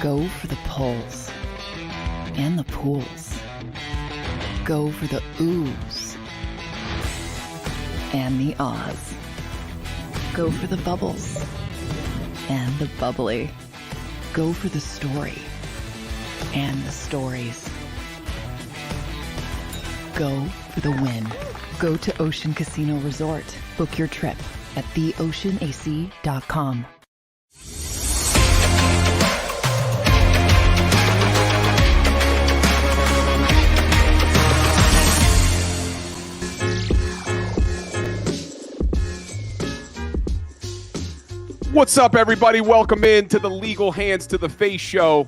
Go for the pulls and the pools. Go for the oohs and the ahs. Go for the bubbles and the bubbly. Go for the story and the stories. Go for the win. Go to Ocean Casino Resort. Book your trip at theoceanac.com. What's up, everybody? Welcome in to the Legal Hands to the Face show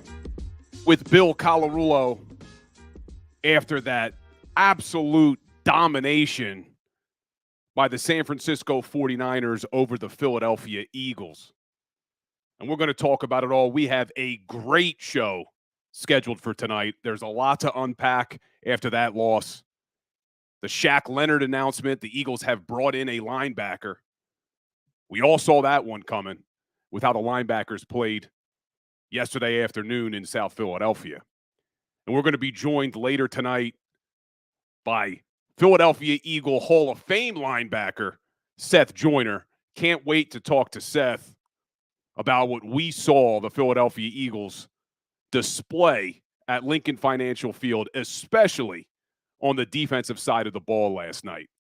with Bill Colarulo. After that absolute domination by the San Francisco 49ers over the Philadelphia Eagles. And we're going to talk about it all. We have a great show scheduled for tonight. There's a lot to unpack after that loss. The Shaq Leonard announcement, the Eagles have brought in a linebacker. We all saw that one coming with how the linebackers played yesterday afternoon in South Philadelphia. And we're going to be joined later tonight by Philadelphia Eagle Hall of Fame linebacker Seth Joiner. Can't wait to talk to Seth about what we saw the Philadelphia Eagles display at Lincoln Financial Field, especially on the defensive side of the ball last night.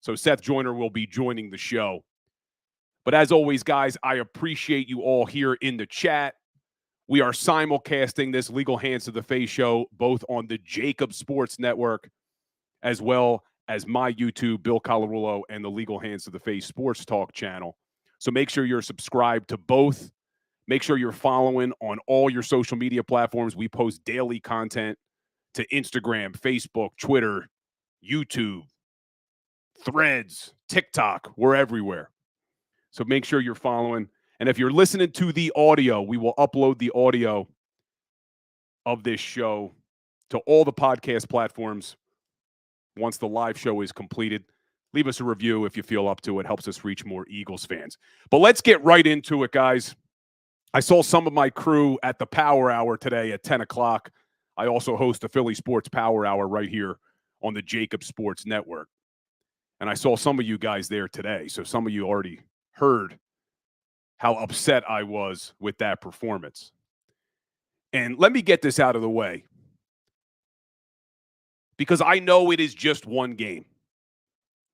So Seth Joiner will be joining the show. But as always, guys, I appreciate you all here in the chat. We are simulcasting this Legal Hands to the Face show both on the JAKIB Sports Network as well as my YouTube, Bill Colarulo, and the Legal Hands to the Face Sports Talk channel. So make sure you're subscribed to both. Make sure you're following on all your social media platforms. We post daily content to Instagram, Facebook, Twitter, YouTube, Threads, TikTok. We're everywhere. So make sure you're following. And if you're listening to the audio, we will upload the audio of this show to all the podcast platforms once the live show is completed. Leave us a review if you feel up to it. Helps us reach more Eagles fans. But let's get right into it, guys. I saw some of my crew at the Power Hour today at 10 o'clock. I also host the Philly Sports Power Hour right here on the JAKIB Sports Network. And I saw some of you guys there today. So some of you already heard how upset I was with that performance. And let me get this out of the way, because I know it is just one game.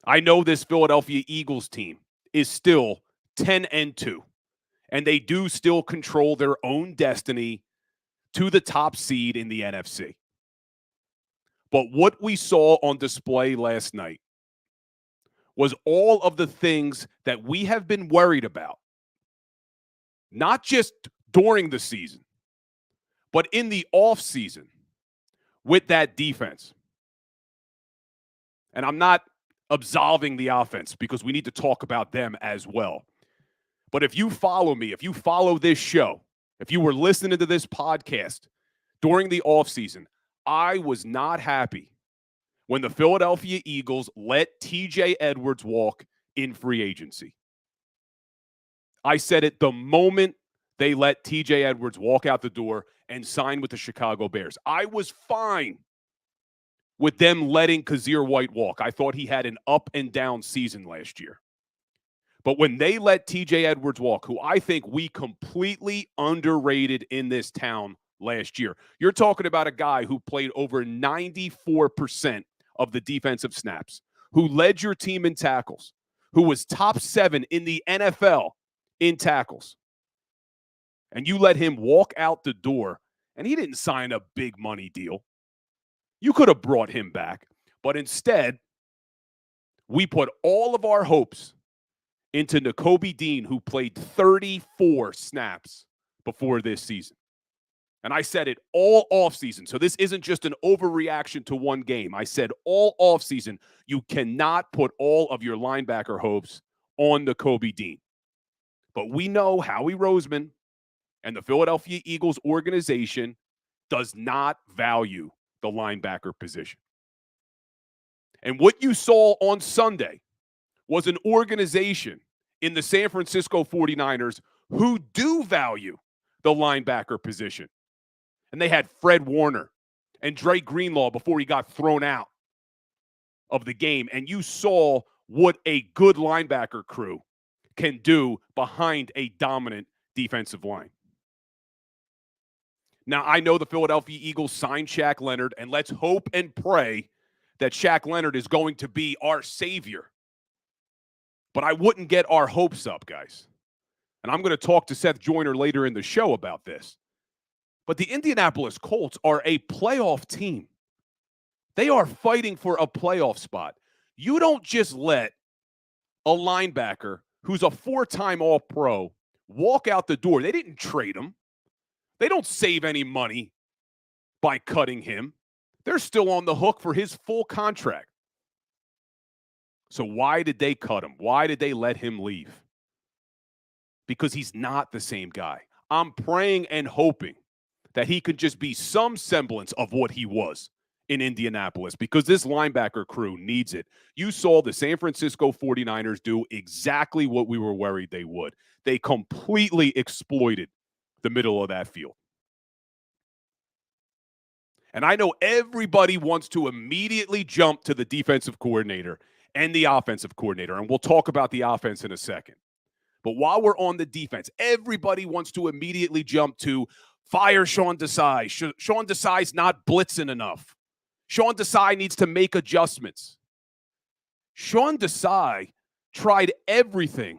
I know this Philadelphia Eagles team is still 10-2, and they do still control their own destiny to the top seed in the NFC. But what we saw on display last night was all of the things that we have been worried about, not just during the season, but in the offseason with that defense. And I'm not absolving the offense because we need to talk about them as well. But if you follow me, if you follow this show, if you were listening to this podcast during the offseason, I was not happy when the Philadelphia Eagles let TJ Edwards walk in free agency. I said it the moment they let TJ Edwards walk out the door and sign with the Chicago Bears. I was fine with them letting Kazir White walk. I thought he had an up and down season last year. But when they let TJ Edwards walk, who I think we completely underrated in this town last year, you're talking about a guy who played over 94% of the defensive snaps, who led your team in tackles, who was top 7 in the NFL in tackles. And you let him walk out the door, and he didn't sign a big money deal. You could have brought him back, but instead, we put all of our hopes into Nakobe Dean, who played 34 snaps before this season. And I said it all offseason. So this isn't just an overreaction to one game. I said all offseason, you cannot put all of your linebacker hopes on Nakobe Dean. But we know Howie Roseman and the Philadelphia Eagles organization does not value the linebacker position. And what you saw on Sunday was an organization in the San Francisco 49ers who do value the linebacker position. And they had Fred Warner and Dre Greenlaw before he got thrown out of the game. And you saw what a good linebacker crew can do behind a dominant defensive line. Now, I know the Philadelphia Eagles signed Shaq Leonard, and let's hope and pray that Shaq Leonard is going to be our savior. But I wouldn't get our hopes up, guys. And I'm going to talk to Seth Joiner later in the show about this. But the Indianapolis Colts are a playoff team. They are fighting for a playoff spot. You don't just let a linebacker who's a four-time All-Pro walk out the door. They didn't trade him. They don't save any money by cutting him. They're still on the hook for his full contract. So why did they cut him? Why did they let him leave? Because he's not the same guy. I'm praying and hoping that he could just be some semblance of what he was in Indianapolis, because this linebacker crew needs it. You saw the San Francisco 49ers do exactly what we were worried they would. They completely exploited the middle of that field. And I know everybody wants to immediately jump to the defensive coordinator and the offensive coordinator, and we'll talk about the offense in a second. But while we're on the defense, everybody wants to immediately jump to fire Sean Desai. Sean Desai's not blitzing enough. Sean Desai needs to make adjustments. Sean Desai tried everything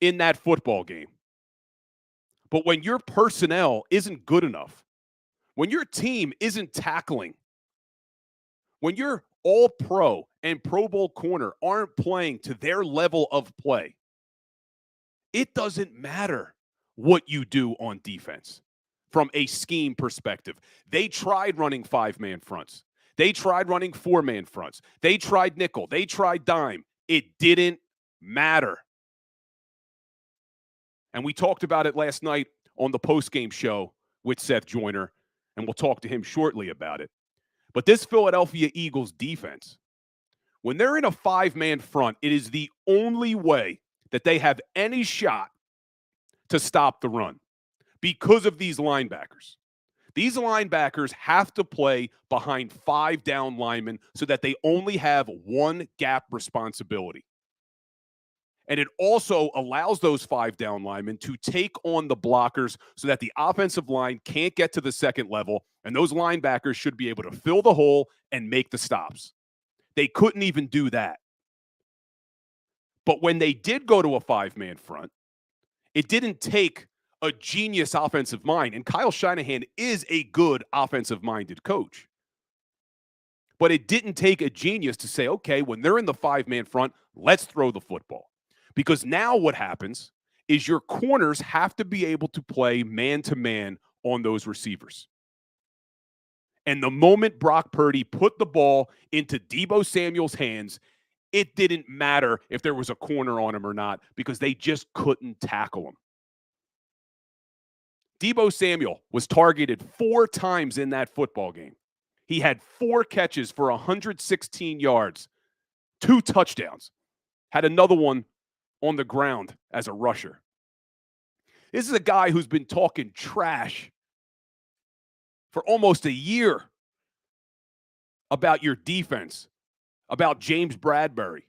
in that football game. But when your personnel isn't good enough, when your team isn't tackling, when your All-Pro and Pro Bowl corner aren't playing to their level of play, it doesn't matter what you do on defense from a scheme perspective. They tried running five-man fronts. They tried running four-man fronts. They tried nickel. They tried dime. It didn't matter. And we talked about it last night on the postgame show with Seth Joiner, and we'll talk to him shortly about it. But this Philadelphia Eagles defense, when they're in a five-man front, it is the only way that they have any shot to stop the run because of these linebackers. These linebackers have to play behind five down linemen so that they only have one gap responsibility. And it also allows those five down linemen to take on the blockers so that the offensive line can't get to the second level, and those linebackers should be able to fill the hole and make the stops. They couldn't even do that. But when they did go to a five-man front, it didn't take a genius offensive mind, and Kyle Shanahan is a good offensive-minded coach. But it didn't take a genius to say, okay, when they're in the five-man front, let's throw the football. Because now what happens is your corners have to be able to play man-to-man on those receivers. And the moment Brock Purdy put the ball into Deebo Samuel's hands, it didn't matter if there was a corner on him or not because they just couldn't tackle him. Deebo Samuel was targeted 4 times in that football game. He had 4 catches for 116 yards, 2 touchdowns, had another one on the ground as a rusher. This is a guy who's been talking trash for almost a year about your defense, about James Bradbury.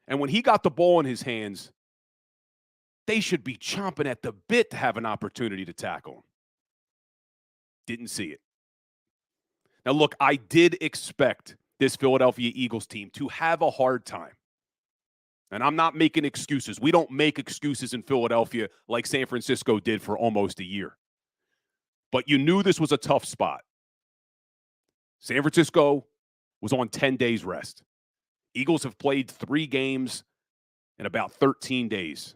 And when he got the ball in his hands, they should be chomping at the bit to have an opportunity to tackle him. Didn't see it. Now, look, I did expect this Philadelphia Eagles team to have a hard time. And I'm not making excuses. We don't make excuses in Philadelphia like San Francisco did for almost a year. But you knew this was a tough spot. San Francisco was on 10 days rest. Eagles have played 3 games in about 13 days.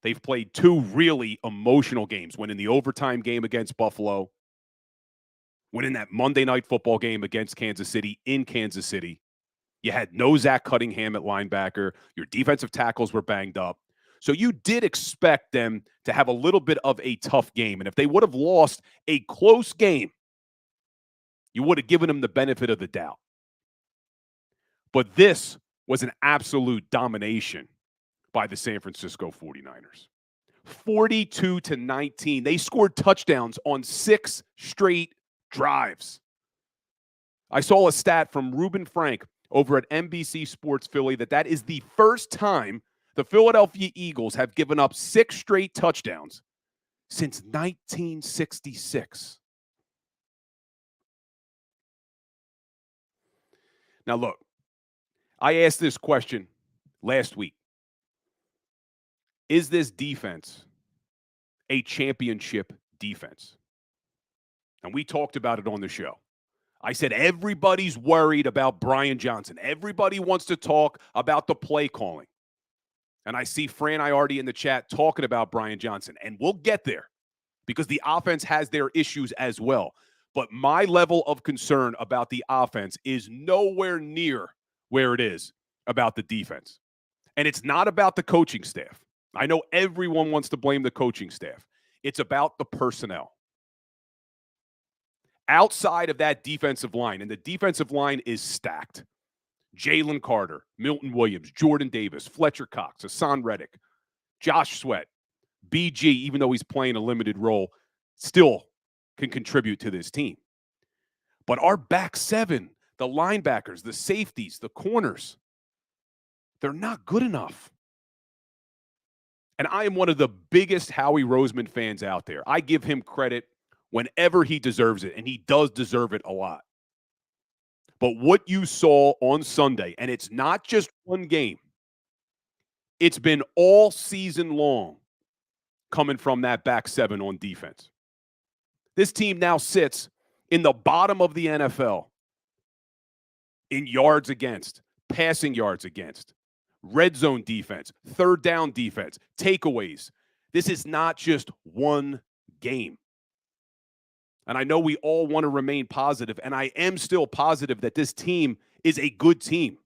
They've played 2 really emotional games, winning the overtime game against Buffalo, winning that Monday night football game against Kansas City in Kansas City. You had no Zach Cunningham at linebacker. Your defensive tackles were banged up. So you did expect them to have a little bit of a tough game. And if they would have lost a close game, you would have given them the benefit of the doubt. But this was an absolute domination by the San Francisco 49ers. 42-19. They scored touchdowns on 6 straight drives. I saw a stat from Reuben Frank over at NBC Sports Philly that is the first time the Philadelphia Eagles have given up 6 straight touchdowns since 1966. Now, look, I asked this question last week. Is this defense a championship defense? And we talked about it on the show. I said everybody's worried about Brian Johnson. Everybody wants to talk about the play calling. And I see Fran Iardi in the chat talking about Brian Johnson. And we'll get there because the offense has their issues as well. But my level of concern about the offense is nowhere near where it is about the defense. And it's not about the coaching staff. I know everyone wants to blame the coaching staff. It's about the personnel. Outside of that defensive line, and the defensive line is stacked. Jalen Carter, Milton Williams, Jordan Davis, Fletcher Cox, Hassan Reddick, Josh Sweat, BG, even though he's playing a limited role, still can contribute to this team. But our back seven, the linebackers, the safeties, the corners, they're not good enough. And I am one of the biggest Howie Roseman fans out there. I give him credit whenever he deserves it, and he does deserve it a lot. But what you saw on Sunday, and it's not just one game, it's been all season long coming from that back seven on defense. This team now sits in the bottom of the NFL in yards against, passing yards against, red zone defense, third down defense, takeaways. This is not just one game. And I know we all want to remain positive, and I am still positive that this team is a good team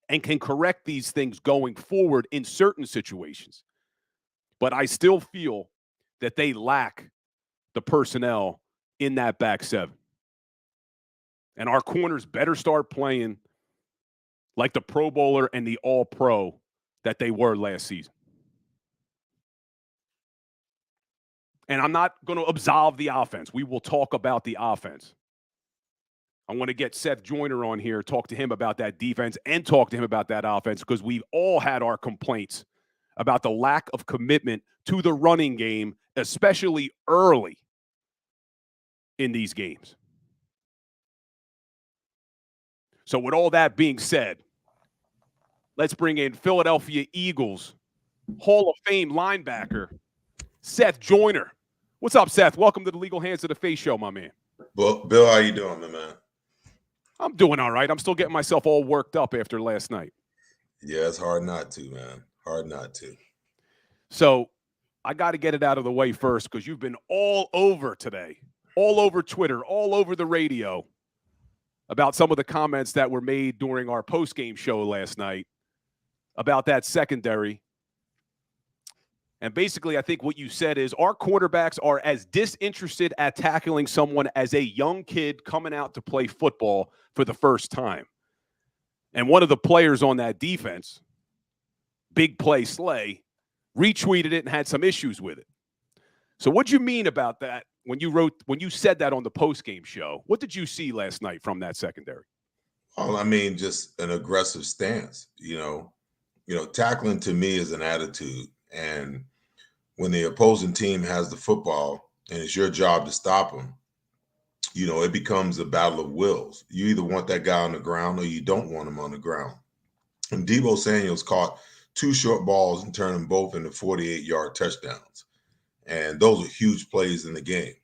and can correct these things going forward in certain situations. But I still feel that they lack the personnel in that back seven. And our corners better start playing like the Pro Bowler and the All-Pro that they were last season. And I'm not going to absolve the offense. We will talk about the offense. I want to get Seth Joiner on here, talk to him about that defense and talk to him about that offense because we've all had our complaints about the lack of commitment to the running game, especially early in these games. So with all that being said, let's bring in Philadelphia Eagles Hall of Fame linebacker, Seth Joiner. What's up, Seth? Welcome to the Legal Hands of the Face show, my man. Well, Bill, how you doing, my man? I'm doing all right. I'm still getting myself all worked up after last night. Yeah, it's hard not to, man. Hard not to. So I got to get it out of the way first because you've been all over today, all over Twitter, all over the radio about some of the comments that were made during our post-game show last night about that secondary. And basically, I think what you said is our quarterbacks are as disinterested at tackling someone as a young kid coming out to play football for the first time. And one of the players on that defense, Big Play Slay, retweeted it and had some issues with it. So what'd you mean about that when you said that on the post-game show? What did you see last night from that secondary? Well, I mean, just an aggressive stance. Tackling to me is an attitude. And when the opposing team has the football and it's your job to stop them, it becomes a battle of wills. You either want that guy on the ground or you don't want him on the ground. And Deebo Samuel's caught 2 short balls and turned them both into 48-yard touchdowns. And those are huge plays in the game.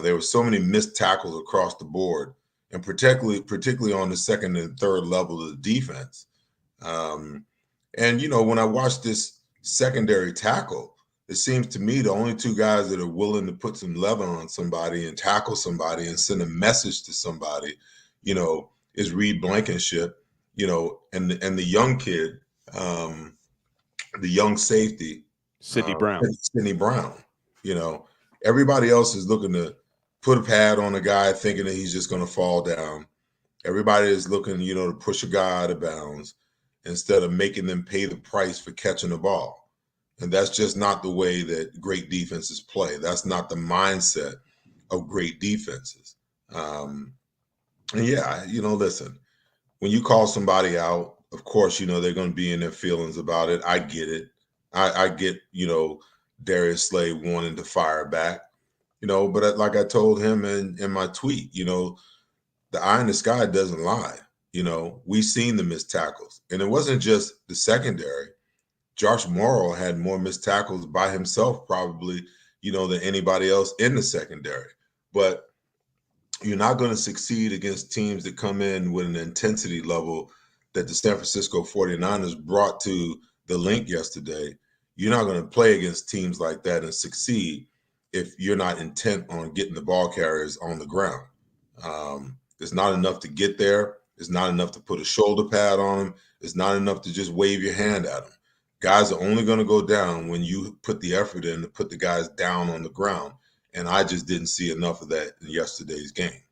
There were so many missed tackles across the board, and particularly on the second and third level of the defense. When I watched this secondary tackle, it seems to me the only 2 guys that are willing to put some leather on somebody and tackle somebody and send a message to somebody, is Reed Blankenship, and the young kid, the young safety, Sidney Brown. Sidney Brown. Everybody else is looking to put a pad on a guy thinking that he's just going to fall down. Everybody is looking, to push a guy out of bounds instead of making them pay the price for catching the ball. And that's just not the way that great defenses play. That's not the mindset of great defenses. And yeah, listen, when you call somebody out, of course, they're going to be in their feelings about it. I get it. I get, Darius Slay wanting to fire back, but like I told him in my tweet, the eye in the sky doesn't lie. We've seen the missed tackles, and it wasn't just the secondary. Josh Morrow had more missed tackles by himself, probably, than anybody else in the secondary. But you're not going to succeed against teams that come in with an intensity level that the San Francisco 49ers brought to the link yesterday. You're not going to play against teams like that and succeed if you're not intent on getting the ball carriers on the ground. It's not enough to get there. It's not enough to put a shoulder pad on them. It's not enough to just wave your hand at them. Guys are only going to go down when you put the effort in to put the guys down on the ground. And I just didn't see enough of that in yesterday's game.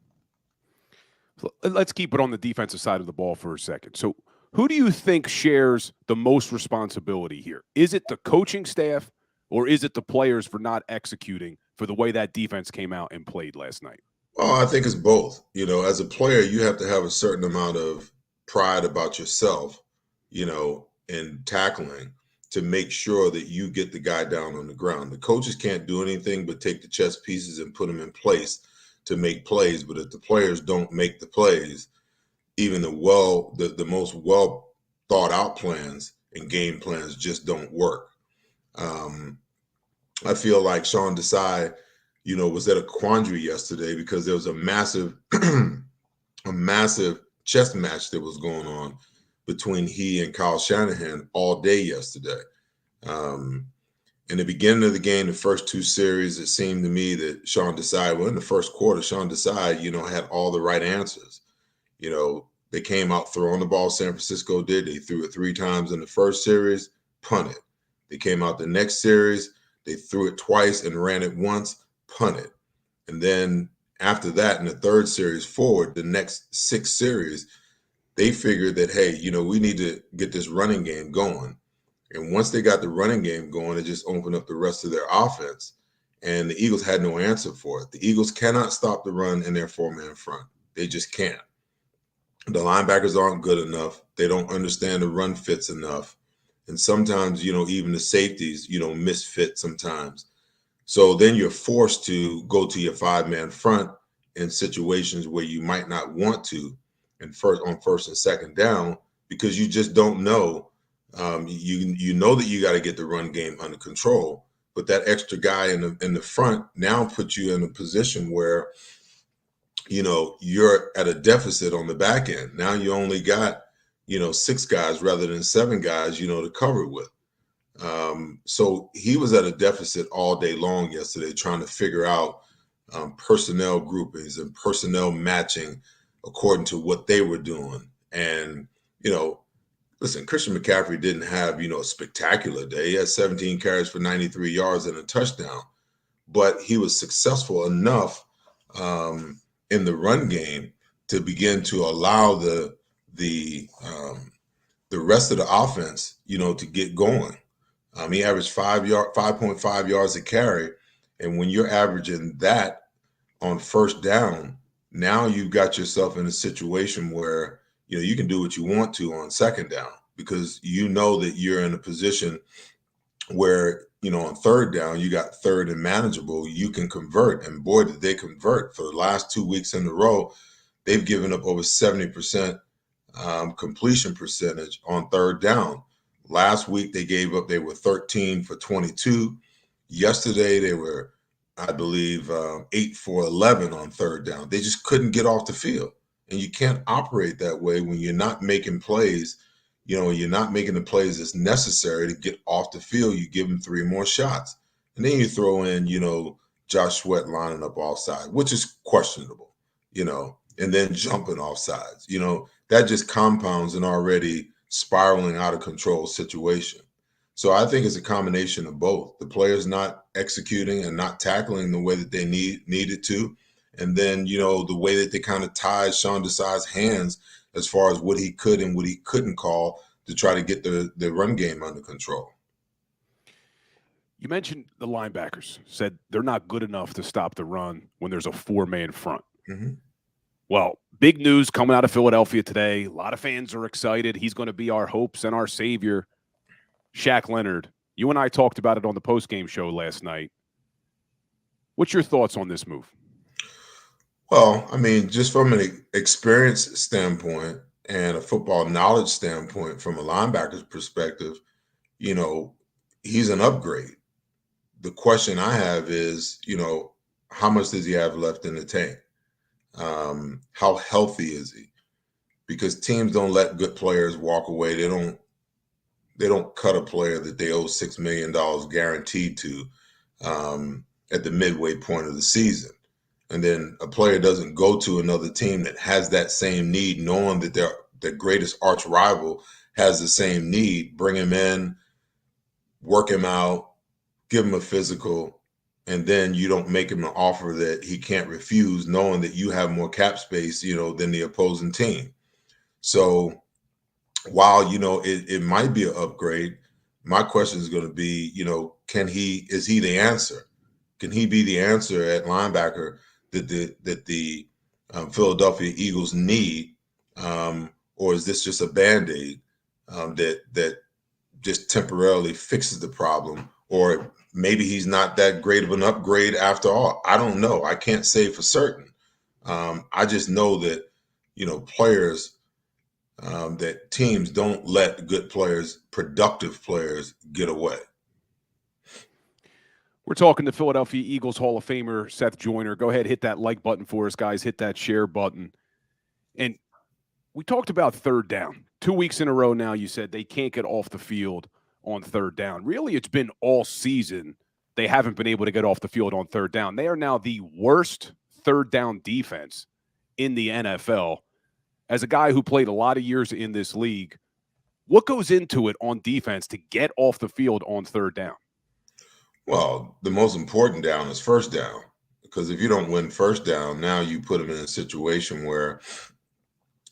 Let's keep it on the defensive side of the ball for a second. So who do you think shares the most responsibility here? Is it the coaching staff or is it the players for not executing for the way that defense came out and played last night? Well, I think it's both. As a player, you have to have a certain amount of pride about yourself, in tackling to make sure that you get the guy down on the ground. The coaches can't do anything but take the chess pieces and put them in place to make plays. But if the players don't make the plays, even the most well thought out plans and game plans just don't work. I feel like Sean Desai, was at a quandary yesterday because there was a massive chess match that was going on between he and Kyle Shanahan all day yesterday. In the beginning of the game, the first two series, it seemed to me that Sean Desai, in the first quarter, Sean Desai, had all the right answers. They came out throwing the ball, San Francisco did. They threw it 3 times in the first series, punted. They came out the next series, they threw it twice and ran it once, punted. And then after that, in the third series forward, the next 6 series, they figured that, hey, we need to get this running game going. And once they got the running game going, it just opened up the rest of their offense. And the Eagles had no answer for it. The Eagles cannot stop the run in their 4-man front. They just can't. The linebackers aren't good enough. They don't understand the run fits enough. And sometimes, even the safeties, misfit sometimes. So then you're forced to go to your 5-man front in situations where you might not want to on first and second down because you just don't know. You know that you got to get the run game under control, but that extra guy in the front now puts you in a position where you're at a deficit on the back end. Now you only got 6 guys rather than 7 guys to cover with. So he was at a deficit all day long yesterday, trying to figure out personnel groupings and personnel matching according to what they were doing. And listen, Christian McCaffrey didn't have, a spectacular day. He had 17 carries for 93 yards and a touchdown, but he was successful enough in the run game to begin to allow the rest of the offense, to get going. He averaged 5.5 yards a carry, and when you're averaging that on first down, now you've got yourself in a situation where you can do what you want to on second down because that you're in a position where, on third down, you got third and manageable, you can convert. And boy, did they convert. For the last 2 weeks in a row, they've given up over 70% completion percentage on third down. Last week, they were 13 for 22. Yesterday, they were, I believe, 8 for 11 on third down. They just couldn't get off the field. And you can't operate that way when you're not making plays, you're not making the plays that's necessary to get off the field. You give them 3 more shots. And then you throw in, Josh Sweat lining up offside, which is questionable, and then jumping off sides. That just compounds an already spiraling out of control situation. So I think it's a combination of both. The players not executing and not tackling the way that they needed to. And then, the way that they kind of tied Sean Desai's hands as far as what he could and what he couldn't call to try to get the run game under control. You mentioned the linebackers, said they're not good enough to stop the run when there's a four-man front. Mm-hmm. Well, big news coming out of Philadelphia today. A lot of fans are excited. He's going to be our hopes and our savior, Shaq Leonard. You and I talked about it on the postgame show last night. What's your thoughts on this move? Well, I mean, just from an experience standpoint and a football knowledge standpoint, from a linebacker's perspective, you know, he's an upgrade. The question I have is, you know, how much does he have left in the tank? How healthy is he? Because teams don't let good players walk away. They don't cut a player that they owe $6 million guaranteed to at the midway point of the season. And then a player doesn't go to another team that has that same need, knowing that their greatest arch rival has the same need. Bring him in, work him out, give him a physical, and then you don't make him an offer that he can't refuse, knowing that you have more cap space, you know, than the opposing team. So while, you know, it might be an upgrade, my question is going to be, you know, is he the answer? Can he be the answer at linebacker that the Philadelphia Eagles need, or is this just a Band-Aid that just temporarily fixes the problem, or maybe he's not that great of an upgrade after all? I don't know. I can't say for certain. I just know that, you know, players, that teams don't let good players, productive players, get away. We're talking to Philadelphia Eagles Hall of Famer Seth Joiner. Go ahead, hit that like button for us, guys. Hit that share button. And we talked about third down. 2 weeks in a row now, you said they can't get off the field on third down. Really, it's been all season they haven't been able to get off the field on third down. They are now the worst third down defense in the NFL. As a guy who played a lot of years in this league, what goes into it on defense to get off the field on third down? Well, the most important down is first down, because if you don't win first down, now you put them in a situation where,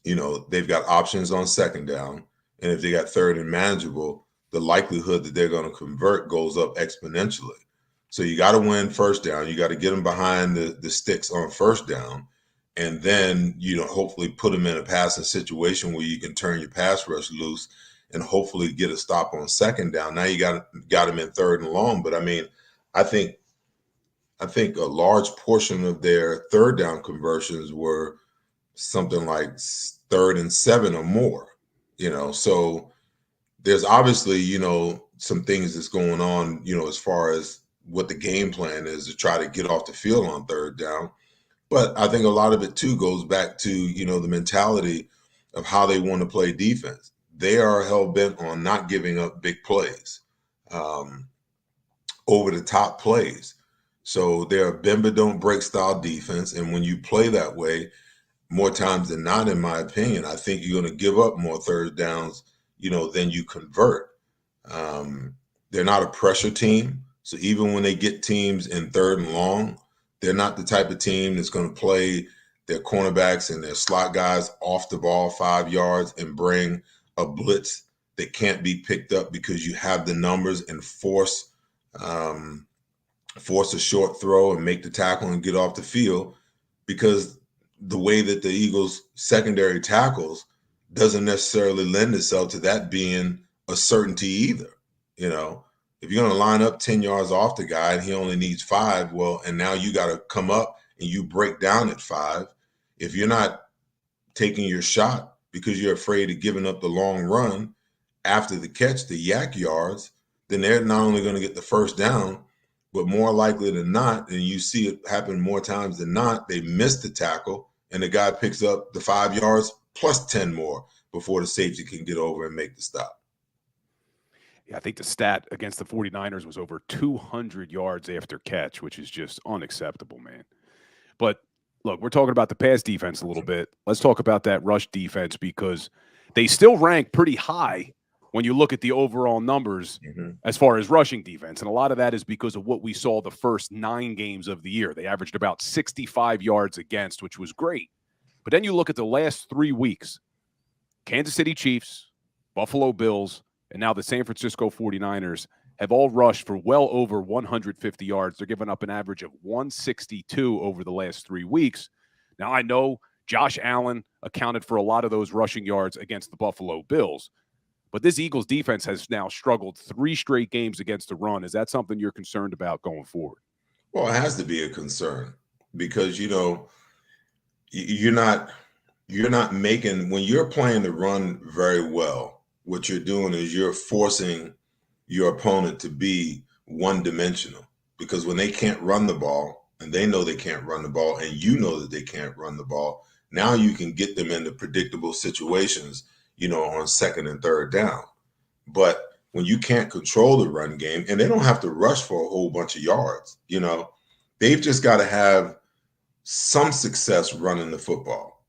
you know, they've got options on second down. And if they got third and manageable, the likelihood that they're going to convert goes up exponentially. So you got to win first down. You got to get them behind the sticks on first down. And then, you know, hopefully put them in a passing situation where you can turn your pass rush loose and hopefully get a stop on second down. Now you got them in third and long. But I mean, I think a large portion of their third down conversions were something like 3rd and 7 or more, you know. So there's obviously, you know, some things that's going on, you know, as far as what the game plan is to try to get off the field on third down. But I think a lot of it too goes back to, you know, the mentality of how they want to play defense. They are hell-bent on not giving up big plays, over the top plays. So they're a bend but don't break style defense. And when you play that way, more times than not, in my opinion, I think you're going to give up more third downs, you know, than you convert. They're not a pressure team. So even when they get teams in third and long, they're not the type of team that's going to play their cornerbacks and their slot guys off the ball 5 yards and bring a blitz that can't be picked up because you have the numbers and force a short throw and make the tackle and get off the field, because the way that the Eagles secondary tackles doesn't necessarily lend itself to that being a certainty either. You know, if you're going to line up 10 yards off the guy and he only needs 5, well, and now you got to come up and you break down at 5. If you're not taking your shot because you're afraid of giving up the long run after the catch, the yak yards, then they're not only going to get the first down, but more likely than not, and you see it happen more times than not, they miss the tackle and the guy picks up the 5 yards plus 10 more before the safety can get over and make the stop. Yeah, I think the stat against the 49ers was over 200 yards after catch, which is just unacceptable, man. But look, we're talking about the pass defense a little bit. Let's talk about that rush defense, because they still rank pretty high when you look at the overall numbers as far as rushing defense. And a lot of that is because of what we saw the first 9 games of the year. They averaged about 65 yards against, which was great. But then you look at the last 3 weeks, Kansas City Chiefs, Buffalo Bills, and now the San Francisco 49ers. have all rushed for well over 150 yards. They're giving up an average of 162 over the last 3 weeks. Now, I know Josh Allen accounted for a lot of those rushing yards against the Buffalo Bills, but this Eagles defense has now struggled 3 straight games against the run. Is that something you're concerned about going forward? Well, it has to be a concern because, you're not making, when you're playing the run very well, what you're doing is you're forcing your opponent to be one-dimensional, because when they can't run the ball and they know they can't run the ball and you know that they can't run the ball, now you can get them into predictable situations, on second and third down. But when you can't control the run game, and they don't have to rush for a whole bunch of yards, they've just got to have some success running the football,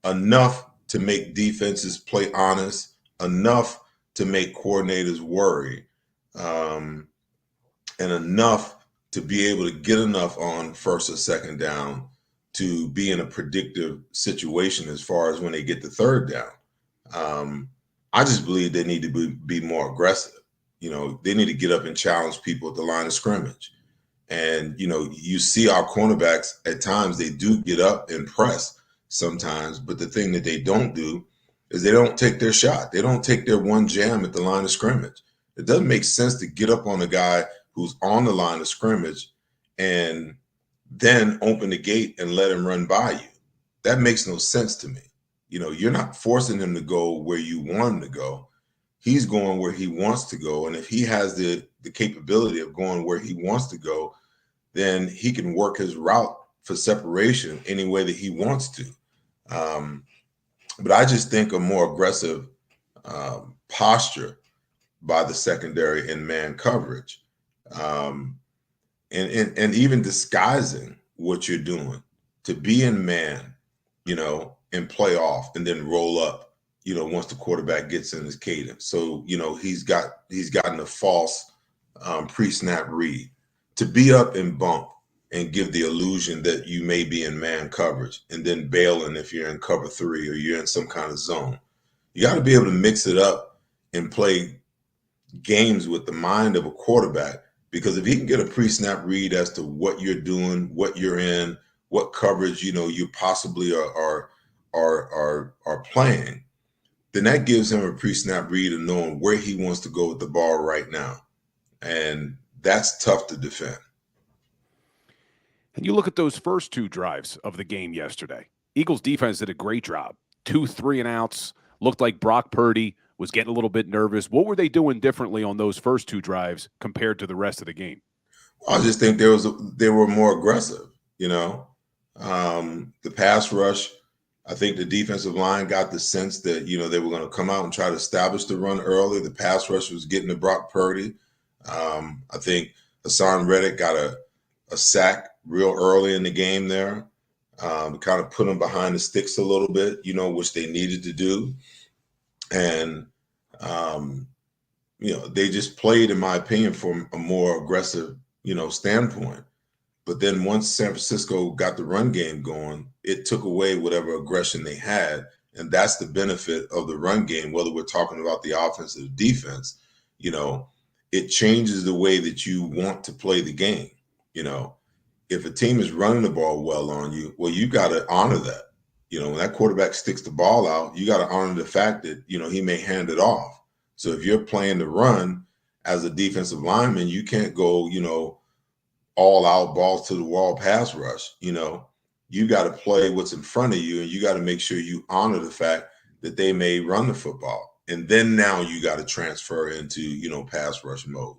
enough to make defenses play honest, enough to make coordinators worry, and enough to be able to get enough on first or second down to be in a predictive situation as far as when they get to third down. I just believe they need to be more aggressive. They need to get up and challenge people at the line of scrimmage. And, you see our cornerbacks at times, they do get up and press sometimes, but the thing that they don't do is they don't take their shot. They don't take their one jam at the line of scrimmage. It doesn't make sense to get up on a guy who's on the line of scrimmage and then open the gate and let him run by you. That makes no sense to me. You're not forcing him to go where you want him to go. He's going where he wants to go. And if he has the capability of going where he wants to go, then he can work his route for separation any way that he wants to. But I just think a more aggressive posture by the secondary in man coverage, and even disguising what you're doing to be in man, and play off and then roll up, once the quarterback gets in his cadence. So, he's gotten a false pre-snap read to be up and bump and give the illusion that you may be in man coverage and then bailing if you're in cover 3 or you're in some kind of zone. You got to be able to mix it up and play games with the mind of a quarterback, because if he can get a pre-snap read as to what you're doing, what you're in, what coverage, you possibly are playing, then that gives him a pre-snap read of knowing where he wants to go with the ball right now. And that's tough to defend. And you look at those first 2 drives of the game yesterday. Eagles defense did a great job. 2 3-and-outs. Looked like Brock Purdy was getting a little bit nervous. What were they doing differently on those first 2 drives compared to the rest of the game? I just think they were more aggressive. The pass rush, I think the defensive line got the sense that, they were going to come out and try to establish the run early. The pass rush was getting to Brock Purdy. I think Hassan Reddick got a sack real early in the game there, kind of put him behind the sticks a little bit, which they needed to do. And, they just played, in my opinion, from a more aggressive, standpoint. But then once San Francisco got the run game going, it took away whatever aggression they had. And that's the benefit of the run game, whether we're talking about the offense or the defense. It changes the way that you want to play the game. If a team is running the ball well on you, well, you got to honor that. When that quarterback sticks the ball out, you got to honor the fact that, he may hand it off. So if you're playing the run as a defensive lineman, you can't go, all out balls to the wall pass rush. You got to play what's in front of you, and you got to make sure you honor the fact that they may run the football. And then now you got to transfer into, pass rush mode.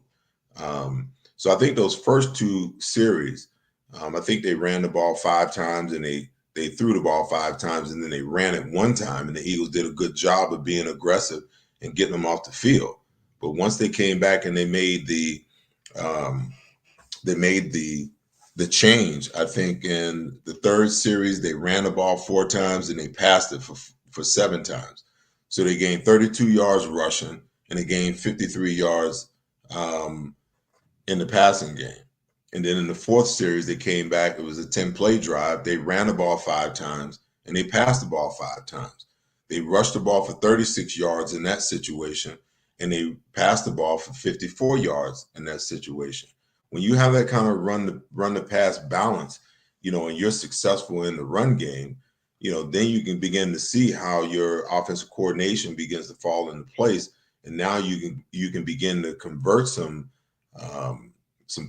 So I think those first 2 series, I think they ran the ball 5 times and they threw the ball 5 times, and then they ran it 1 time, and the Eagles did a good job of being aggressive and getting them off the field. But once they came back and they made the change, I think in the 3rd series, they ran the ball 4 times and they passed it for 7 times. So they gained 32 yards rushing and they gained 53 yards in the passing game. And then in the 4th series, they came back. It was a 10-play drive. They ran the ball 5 times and they passed the ball 5 times. They rushed the ball for 36 yards in that situation. and they passed the ball for 54 yards in that situation. When you have that kind of run the pass balance, and you're successful in the run game, then you can begin to see how your offensive coordination begins to fall into place, and now you can begin to convert some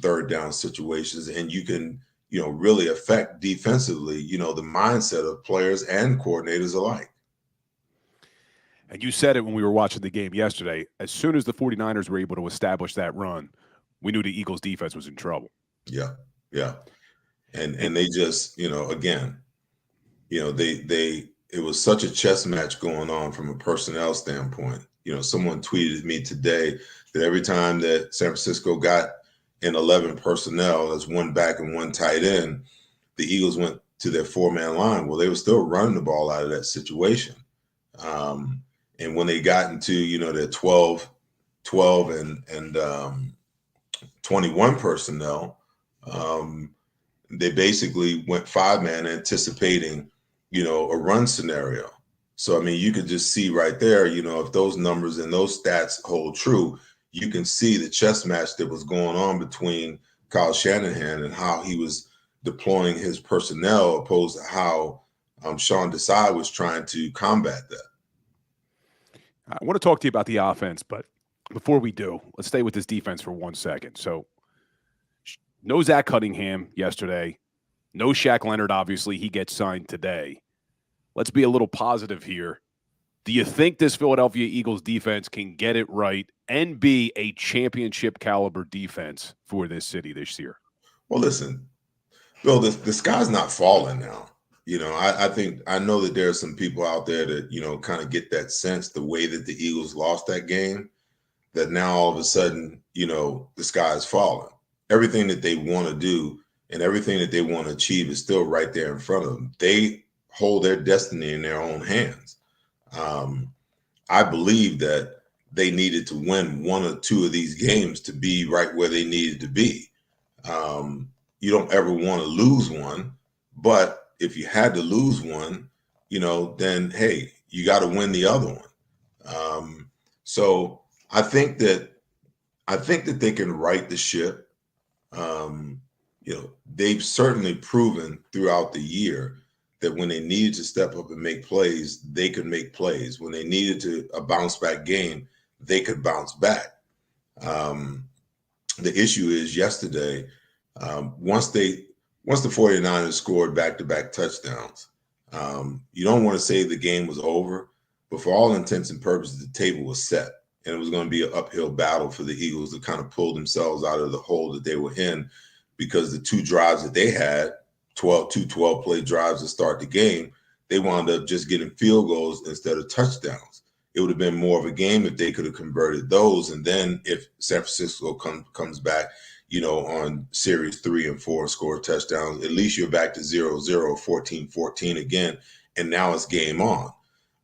third down situations, and you can really affect defensively the mindset of players and coordinators alike. And you said it when we were watching the game yesterday. As soon as the 49ers were able to establish that run, we knew the Eagles defense was in trouble. Yeah. And they just, again, it was such a chess match going on from a personnel standpoint. Someone tweeted me today that every time that San Francisco got in 11 personnel, as one back and one tight end, the Eagles went to their 4-man line. Well, they were still running the ball out of that situation. And when they got into, their 12 and 21 personnel, they basically went 5-man anticipating, a run scenario. So, I mean, you could just see right there, if those numbers and those stats hold true, you can see the chess match that was going on between Kyle Shanahan and how he was deploying his personnel opposed to how Sean Desai was trying to combat that. I want to talk to you about the offense, but before we do, let's stay with this defense for 1 second. So, no Zach Cunningham yesterday. No Shaq Leonard, obviously. He gets signed today. Let's be a little positive here. Do you think this Philadelphia Eagles defense can get it right and be a championship caliber defense for this city this year? Well, listen, Bill, the sky's not falling now. I know that there are some people out there that, kind of get that sense the way that the Eagles lost that game, that now all of a sudden, the sky is falling. Everything that they want to do and everything that they want to achieve is still right there in front of them. They hold their destiny in their own hands. I believe that they needed to win one or two of these games to be right where they needed to be. You don't ever want to lose one, but if you had to lose one, then, hey, you got to win the other one. So I think that they can right the ship. They've certainly proven throughout the year that when they needed to step up and make plays, they could make plays. When they needed a bounce back game, they could bounce back. The issue is yesterday, once the 49ers scored back-to-back touchdowns, you don't want to say the game was over, but for all intents and purposes, the table was set. And it was going to be an uphill battle for the Eagles to kind of pull themselves out of the hole that they were in, because the two drives that they had, 12-play drives to start the game, they wound up just getting field goals instead of touchdowns. It would have been more of a game if they could have converted those. And then if San Francisco comes back, on series 3 and 4 and score touchdowns, at least you're back to 0-0, 14-14 again. And now it's game on.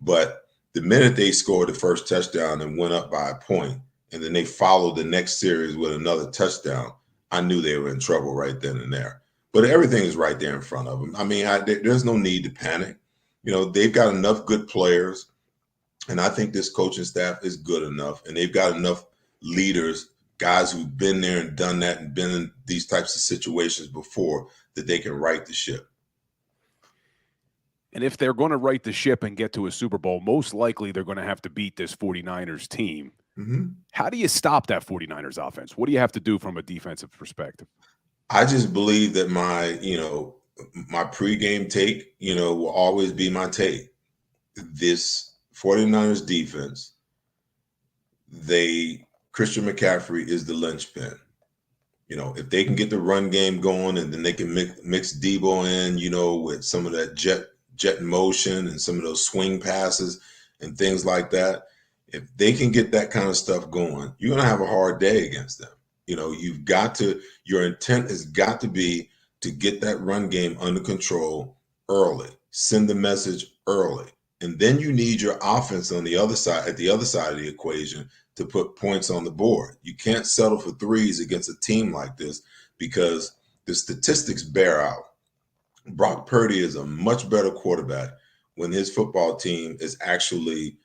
But the minute they scored the first touchdown and went up by a point, and then they followed the next series with another touchdown, I knew they were in trouble right then and there. But everything is right there in front of them. I mean, there's no need to panic. They've got enough good players, and I think this coaching staff is good enough, and they've got enough leaders, guys who've been there and done that and been in these types of situations before, that they can right the ship. And if they're going to right the ship and get to a Super Bowl, most likely they're going to have to beat this 49ers team. Mm-hmm. How do you stop that 49ers offense? What do you have to do from a defensive perspective? I just believe that my pregame take, will always be my take. This 49ers defense, Christian McCaffrey is the linchpin. If they can get the run game going, and then they can mix Debo in, with some of that jet motion and some of those swing passes and things like that. If they can get that kind of stuff going, you're going to have a hard day against them. Your intent has got to be to get that run game under control early, send the message early. And then you need your offense on the other side, at the other side of the equation, to put points on the board. You can't settle for threes against a team like this, because the statistics bear out. Brock Purdy is a much better quarterback when his football team is actually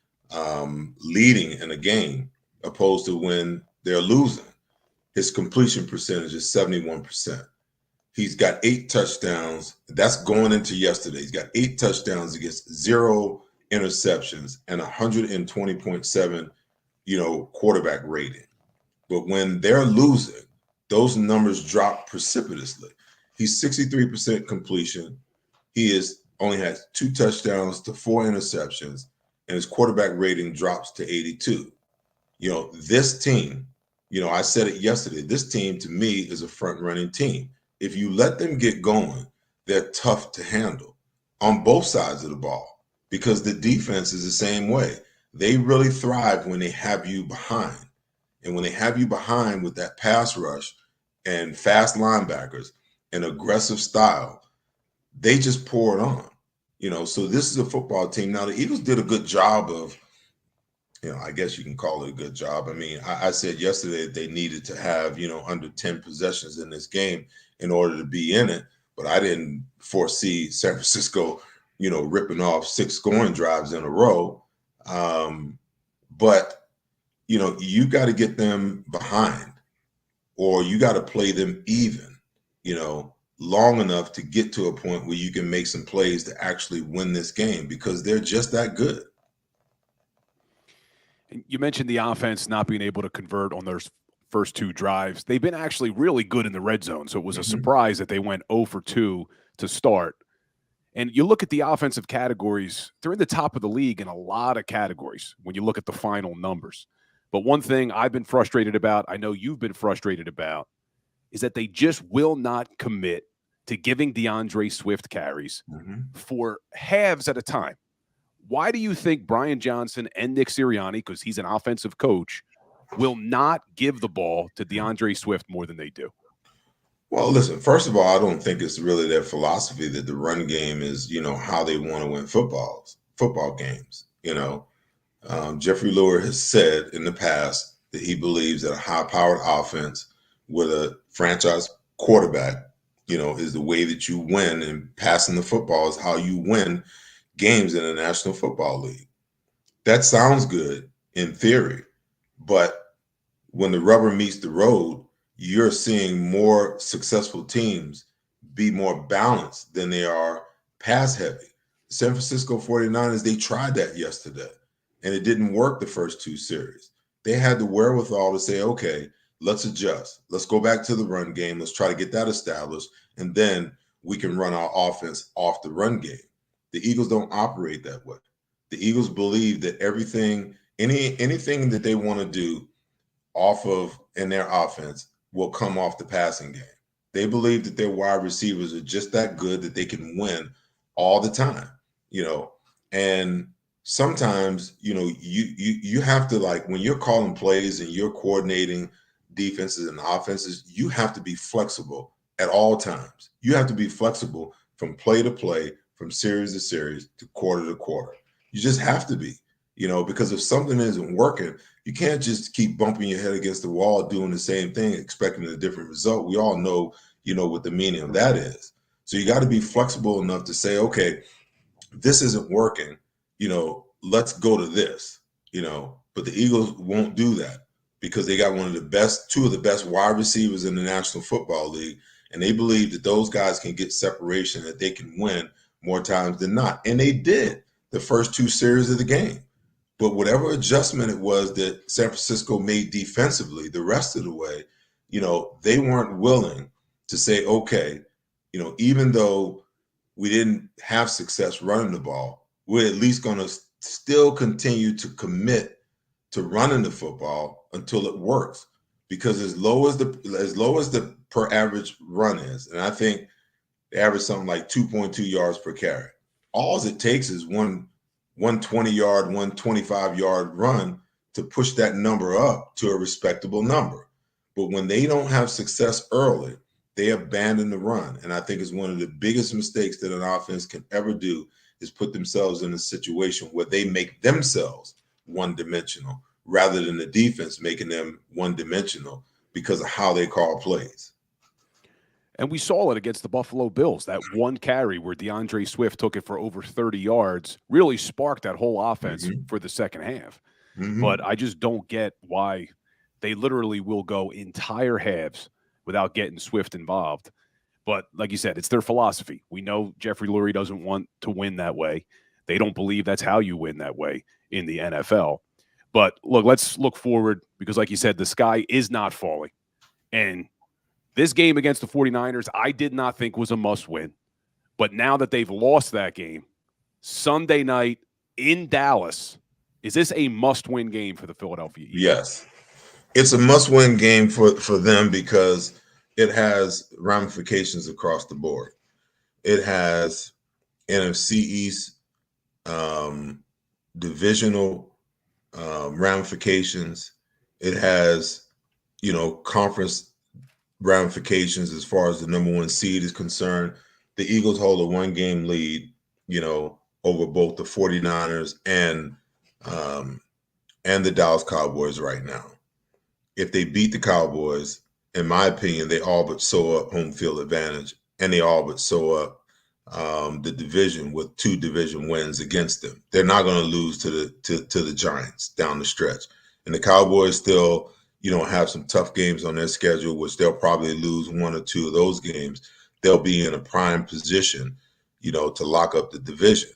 leading in a game opposed to when they're losing. His completion percentage is 71%. He's got 8 touchdowns. That's going into yesterday. He's got 8 touchdowns against 0 interceptions and 120.7, quarterback rating. But when they're losing, those numbers drop precipitously. He's 63% completion. He is only has 2 touchdowns to 4 interceptions, and his quarterback rating drops to 82. This team, I said it yesterday, this team to me is a front-running team. If you let them get going, they're tough to handle on both sides of the ball because the defense is the same way. They really thrive when they have you behind. And when they have you behind with that pass rush and fast linebackers and aggressive style, they just pour it on. So this is a football team. Now, the Eagles did a good job of, I guess you can call it a good job. I mean, I said yesterday that they needed to have, under 10 possessions in this game in order to be in it. But I didn't foresee San Francisco, ripping off 6 scoring drives in a row. But you got to get them behind, or you got to play them even, long enough to get to a point where you can make some plays to actually win this game because they're just that good. You mentioned the offense not being able to convert on their first 2 drives. They've been actually really good in the red zone, so it was a surprise that they went 0 for 2 to start. And you look at the offensive categories, they're in the top of the league in a lot of categories when you look at the final numbers. But one thing I've been frustrated about, I know you've been frustrated about, is that they just will not commit to giving DeAndre Swift carries for halves at a time. Why do you think Brian Johnson and Nick Sirianni, because he's an offensive coach, will not give the ball to DeAndre Swift more than they do? Well, listen, first of all, I don't think it's really their philosophy that the run game is, how they want to win football games. Jeffrey Lurie has said in the past that he believes that a high-powered offense with a franchise quarterback, is the way that you win, and passing the football is how you win games in the National Football League. That sounds good in theory, but when the rubber meets the road, you're seeing more successful teams be more balanced than they are pass heavy. San Francisco 49ers, they tried that yesterday, and it didn't work the first 2 series. They had the wherewithal to say, okay, let's adjust. Let's go back to the run game. Let's try to get that established, and then we can run our offense off the run game. The Eagles don't operate that way. The Eagles believe that anything that they want to do off of in their offense will come off the passing game. They believe that their wide receivers are just that good that they can win all the time, and sometimes, you have to, like, when you're calling plays and you're coordinating defenses and offenses, you have to be flexible at all times. You have to be flexible from play to play, from series to series, to quarter. You just have to be, because if something isn't working, you can't just keep bumping your head against the wall doing the same thing, expecting a different result. We all know, what the meaning of that is. So you got to be flexible enough to say, okay, this isn't working, let's go to this, but the Eagles won't do that because they got 2 of the best wide receivers in the National Football League. And they believe that those guys can get separation, that they can win more times than not. And they did the first 2 series of the game. But whatever adjustment it was that San Francisco made defensively the rest of the way, they weren't willing to say, okay, even though we didn't have success running the ball, we're at least going to still continue to commit to running the football until it works. Because as low as the per average run is, and I think they average something like 2.2 yards per carry. All it takes is one 20-yard, 125-yard run to push that number up to a respectable number. But when they don't have success early, they abandon the run. And I think it's one of the biggest mistakes that an offense can ever do is put themselves in a situation where they make themselves one-dimensional rather than the defense making them one-dimensional because of how they call plays. And we saw it against the Buffalo Bills. That one carry where DeAndre Swift took it for over 30 yards really sparked that whole offense for the second half. But I just don't get why they literally will go entire halves without getting Swift involved. But like you said, it's their philosophy. We know Jeffrey Lurie doesn't want to win that way. They don't believe that's how you win that way in the NFL. But look, let's look forward because, like you said, the sky is not falling. And this game against the 49ers, I did not think was a must-win. But now that they've lost that game, Sunday night in Dallas, is this a must-win game for the Philadelphia Eagles? Yes. It's a must-win game for them because it has ramifications across the board. It has NFC East divisional ramifications. It has, conference ramifications as far as the number one seed is concerned. The Eagles hold a one-game lead, over both the 49ers and the Dallas Cowboys right now. If they beat the Cowboys, in my opinion, they all but sew up home field advantage, and they all but sew up the division with 2 division wins against them. They're not going to lose to the Giants down the stretch. And the Cowboys still, have some tough games on their schedule, which they'll probably lose 1 or 2 of those games. They'll be in a prime position, to lock up the division.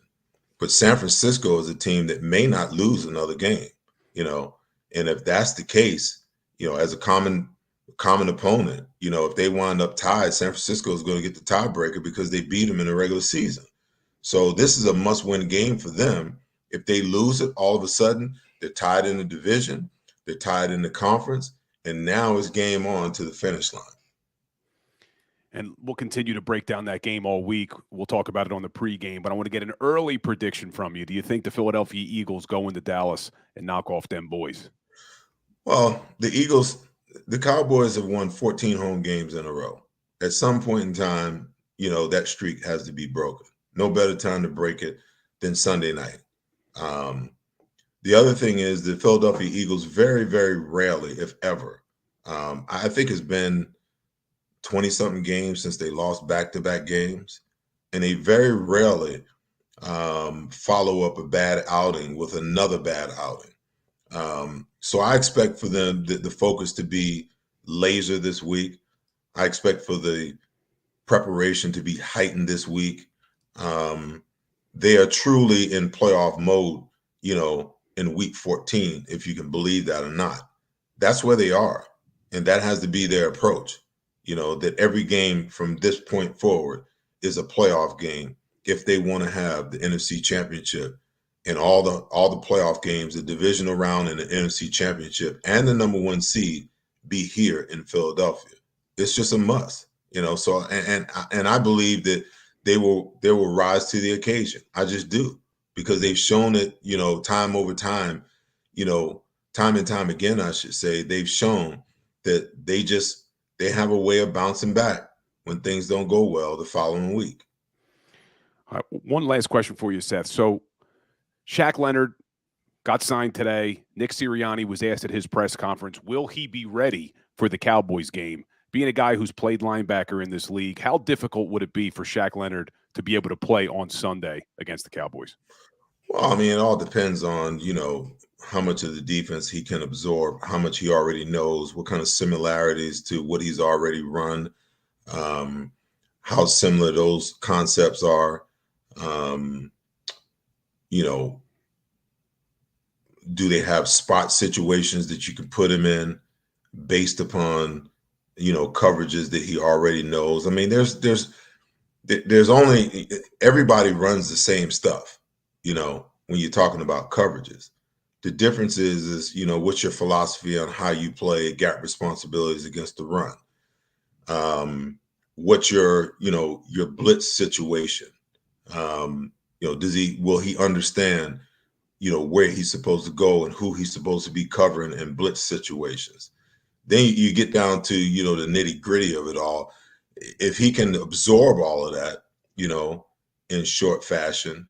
But San Francisco is a team that may not lose another game, and if that's the case, as a common opponent, if they wind up tied, San Francisco is going to get the tiebreaker because they beat them in the regular season. So this is a must-win game for them. If they lose it, all of a sudden they're tied in the division, they're tied in the conference, and now it's game on to the finish line. And we'll continue to break down that game all week. We'll talk about it on the pregame, but I want to get an early prediction from you. Do you think the Philadelphia Eagles go into Dallas and knock off them boys? Well, the Cowboys have won 14 home games in a row. At some point in time, that streak has to be broken. No better time to break it than Sunday night. The other thing is the Philadelphia Eagles very, very rarely, if ever, I think it's been 20-something games since they lost back-to-back games, and they very rarely follow up a bad outing with another bad outing. So I expect for them the focus to be laser this week. I expect for the preparation to be heightened this week. They are truly in playoff mode, in week 14, if you can believe that or not. That's where they are, and that has to be their approach. That every game from this point forward is a playoff game if they want to have the NFC Championship and all the playoff games, the divisional round and the NFC Championship and the number one seed be here in Philadelphia. It's just a must, So and I believe that they will rise to the occasion. I just do, because they've shown it, time over time, time and time again, I should say. They've shown that they have a way of bouncing back when things don't go well the following week. All right, one last question for you, Seth. So Shaq Leonard got signed today. Nick Sirianni was asked at his press conference, will he be ready for the Cowboys game? Being a guy who's played linebacker in this league, how difficult would it be for Shaq Leonard to be able to play on Sunday against the Cowboys? Well, I mean, it all depends on, how much of the defense he can absorb, how much he already knows, what kind of similarities to what he's already run, how similar those concepts are. Do they have spot situations that you can put him in based upon, coverages that he already knows? I mean, there's only, everybody runs the same stuff, when you're talking about coverages. The difference is, what's your philosophy on how you play gap responsibilities against the run? What's your blitz situation? Will he understand, where he's supposed to go and who he's supposed to be covering in blitz situations? Then you get down to, the nitty gritty of it all. If he can absorb all of that, in short fashion,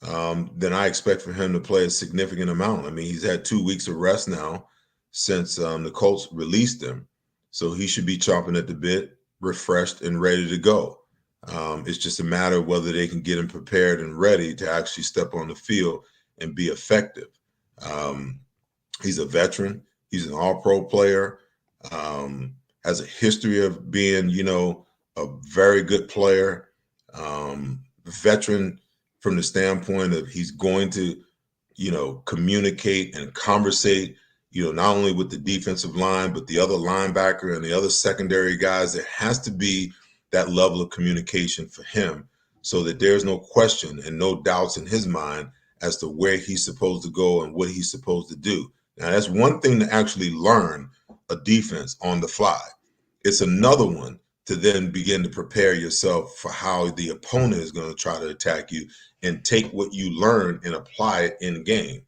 then I expect for him to play a significant amount. I mean, he's had 2 weeks of rest now since the Colts released him. So he should be chomping at the bit, refreshed and ready to go. It's just a matter of whether they can get him prepared and ready to actually step on the field and be effective. He's a veteran. He's an all-pro player. Has a history of being, a very good player. Veteran from the standpoint of he's going to, communicate and conversate, not only with the defensive line, but the other linebacker and the other secondary guys. There has to be that level of communication for him so that there's no question and no doubts in his mind as to where he's supposed to go and what he's supposed to do. Now, that's one thing to actually learn a defense on the fly. It's another one to then begin to prepare yourself for how the opponent is going to try to attack you and take what you learn and apply it in game.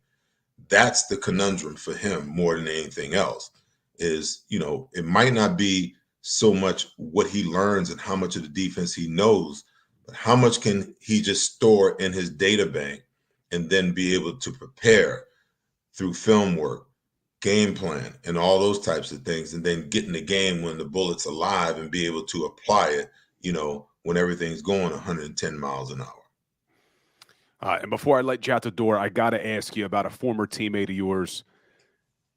That's the conundrum for him more than anything else is, it might not be so much what he learns and how much of the defense he knows, but how much can he just store in his data bank and then be able to prepare through film work, game plan, and all those types of things, and then get in the game when the bullet's alive and be able to apply it, when everything's going 110 miles an hour. And before I let you out the door, I got to ask you about a former teammate of yours.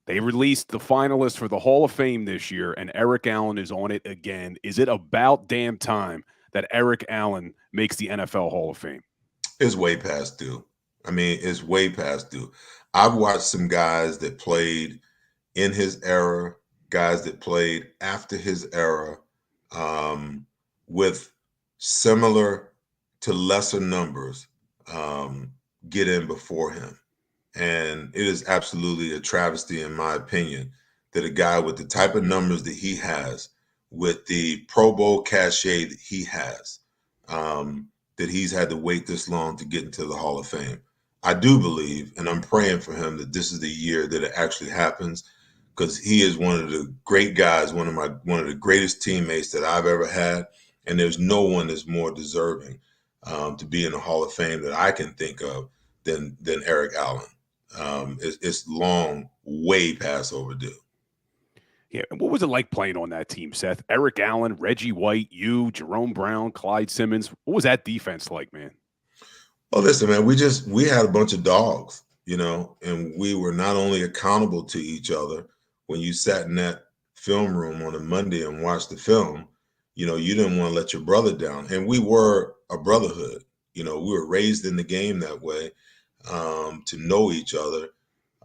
They released the finalists for the Hall of Fame this year, and Eric Allen is on it again. Is it about damn time that Eric Allen makes the NFL Hall of Fame? It's way past due. It's way past due. I've watched some guys that played in his era, guys that played after his era, with similar to lesser numbers get in before him. And it is absolutely a travesty, in my opinion, that a guy with the type of numbers that he has, with the Pro Bowl cachet that he has, that he's had to wait this long to get into the Hall of Fame. I do believe, and I'm praying for him, that this is the year that it actually happens, because he is one of the great guys, one of the greatest teammates that I've ever had, and there's no one that's more deserving to be in the Hall of Fame that I can think of than Eric Allen. It's long, way past overdue. Yeah, and what was it like playing on that team, Seth? Eric Allen, Reggie White, you, Jerome Brown, Clyde Simmons. What was that defense like, man? Well, listen, man, we had a bunch of dogs, and we were not only accountable to each other. When you sat in that film room on a Monday and watched the film, you didn't want to let your brother down. And we were a brotherhood. We were raised in the game that way, to know each other,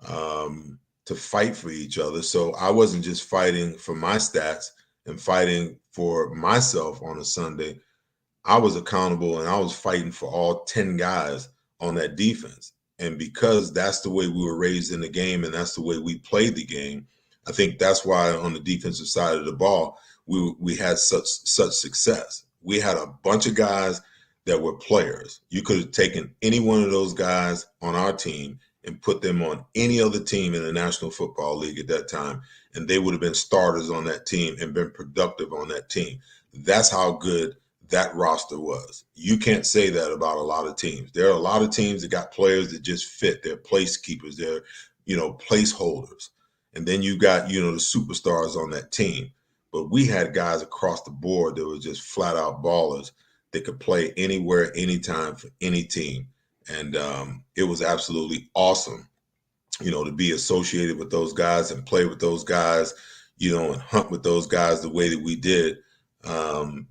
to fight for each other. So I wasn't just fighting for my stats and fighting for myself on a Sunday. I was accountable and I was fighting for all 10 guys on that defense. And because that's the way we were raised in the game and that's the way we played the game, I think that's why on the defensive side of the ball, we had such success. We had a bunch of guys that were players. You could have taken any one of those guys on our team and put them on any other team in the National Football League at that time, and they would have been starters on that team and been productive on that team. That's how good that roster was. You can't say that about a lot of teams. There are a lot of teams that got players that just fit. They're place keepers. They're, placeholders. And then you got, the superstars on that team. But we had guys across the board that were just flat out ballers that could play anywhere, anytime for any team. And it was absolutely awesome, to be associated with those guys and play with those guys, and hunt with those guys the way that we did,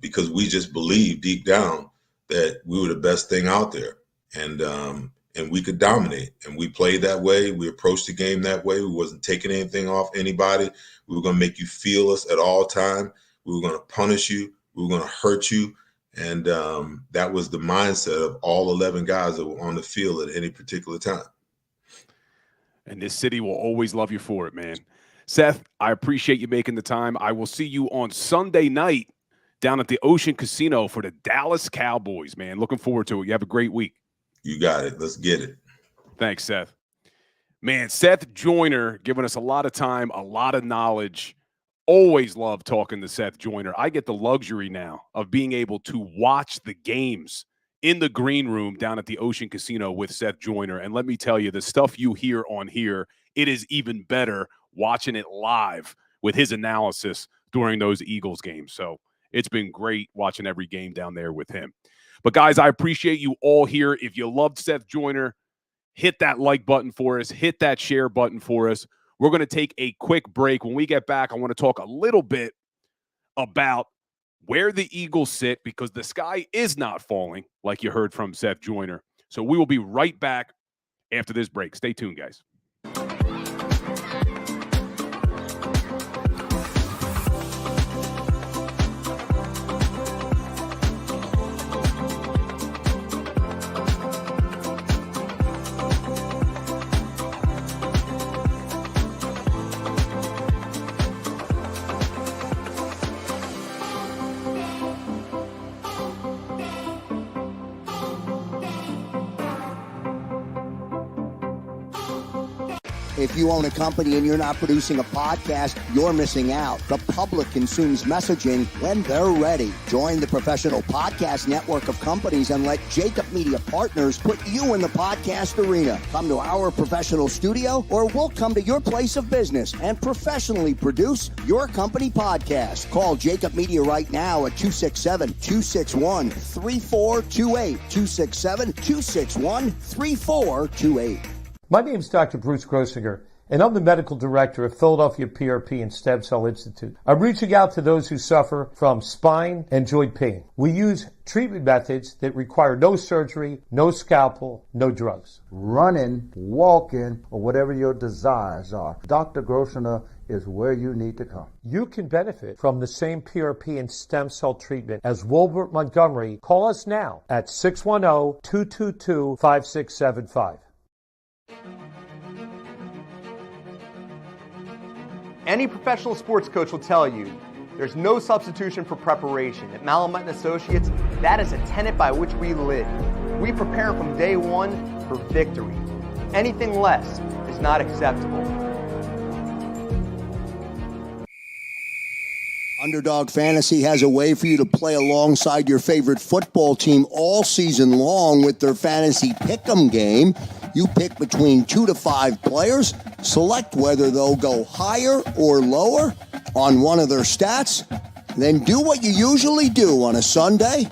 because we just believed deep down that we were the best thing out there, and we could dominate. And we played that way. We approached the game that way. We wasn't taking anything off anybody. We were going to make you feel us at all time. We were going to punish you. We were going to hurt you. And that was the mindset of all 11 guys that were on the field at any particular time. And this city will always love you for it, man. Seth, I appreciate you making the time. I will see you on Sunday night down at the Ocean Casino for the Dallas Cowboys, man. Looking forward to it. You have a great week. You got it. Let's get it. Thanks, Seth. Man, Seth Joiner giving us a lot of time, a lot of knowledge. Always love talking to Seth Joiner. I get the luxury now of being able to watch the games in the green room down at the Ocean Casino with Seth Joiner. And let me tell you, the stuff you hear on here, it is even better watching it live with his analysis during those Eagles games. So it's been great watching every game down there with him. But guys, I appreciate you all here. If you loved Seth Joiner, hit that like button for us. Hit that share button for us. We're going to take a quick break. When we get back, I want to talk a little bit about where the Eagles sit because the sky is not falling, like you heard from Seth Joiner. So we will be right back after this break. Stay tuned, guys. If you own a company and you're not producing a podcast, you're missing out. The public consumes messaging when they're ready. Join the professional podcast network of companies and let JAKIB Media Partners put you in the podcast arena. Come to our professional studio or we'll come to your place of business and professionally produce your company podcast. Call JAKIB Media right now at 267-261-3428. 267-261-3428. My name is Dr. Bruce Grossinger, and I'm the medical director of Philadelphia PRP and Stem Cell Institute. I'm reaching out to those who suffer from spine and joint pain. We use treatment methods that require no surgery, no scalpel, no drugs. Running, walking, or whatever your desires are, Dr. Grossinger is where you need to come. You can benefit from the same PRP and stem cell treatment as Wilbert Montgomery. Call us now at 610-222-5675. Any professional sports coach will tell you there's no substitution for preparation. At Malamut & Associates, that is a tenet by which we live. We prepare from day one for victory. Anything less is not acceptable. Underdog Fantasy has a way for you to play alongside your favorite football team all season long with their Fantasy Pick'em game. You pick between 2 to 5 players, select whether they'll go higher or lower on one of their stats, then do what you usually do on a Sunday,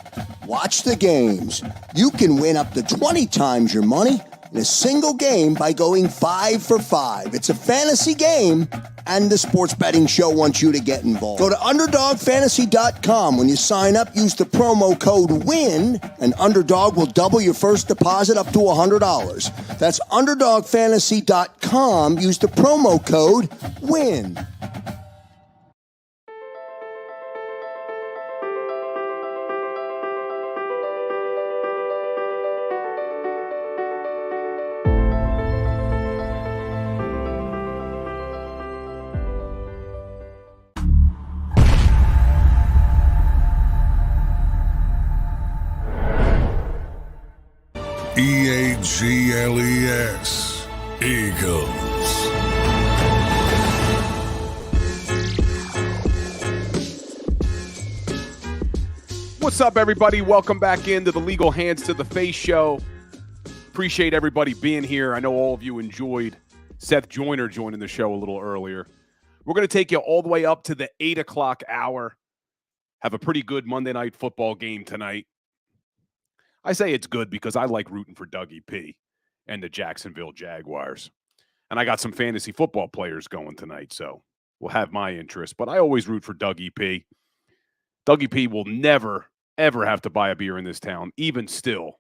watch the games. You can win up to 20 times your money in a single game by going 5 for 5. It's a fantasy game, and the Sports Betting Show wants you to get involved. Go to UnderdogFantasy.com. When you sign up, use the promo code WIN, and Underdog will double your first deposit up to $100. That's UnderdogFantasy.com. Use the promo code WIN. EAGLES, Eagles. What's up, everybody? Welcome back into the Legal Hands to the Face show. Appreciate everybody being here. I know all of you enjoyed Seth Joiner joining the show a little earlier. We're going to take you all the way up to the 8 o'clock hour. Have a pretty good Monday night football game tonight. I say it's good because I like rooting for Dougie P and the Jacksonville Jaguars. And I got some fantasy football players going tonight, so we'll have my interest. But I always root for Dougie P. Dougie P will never, ever have to buy a beer in this town, even still,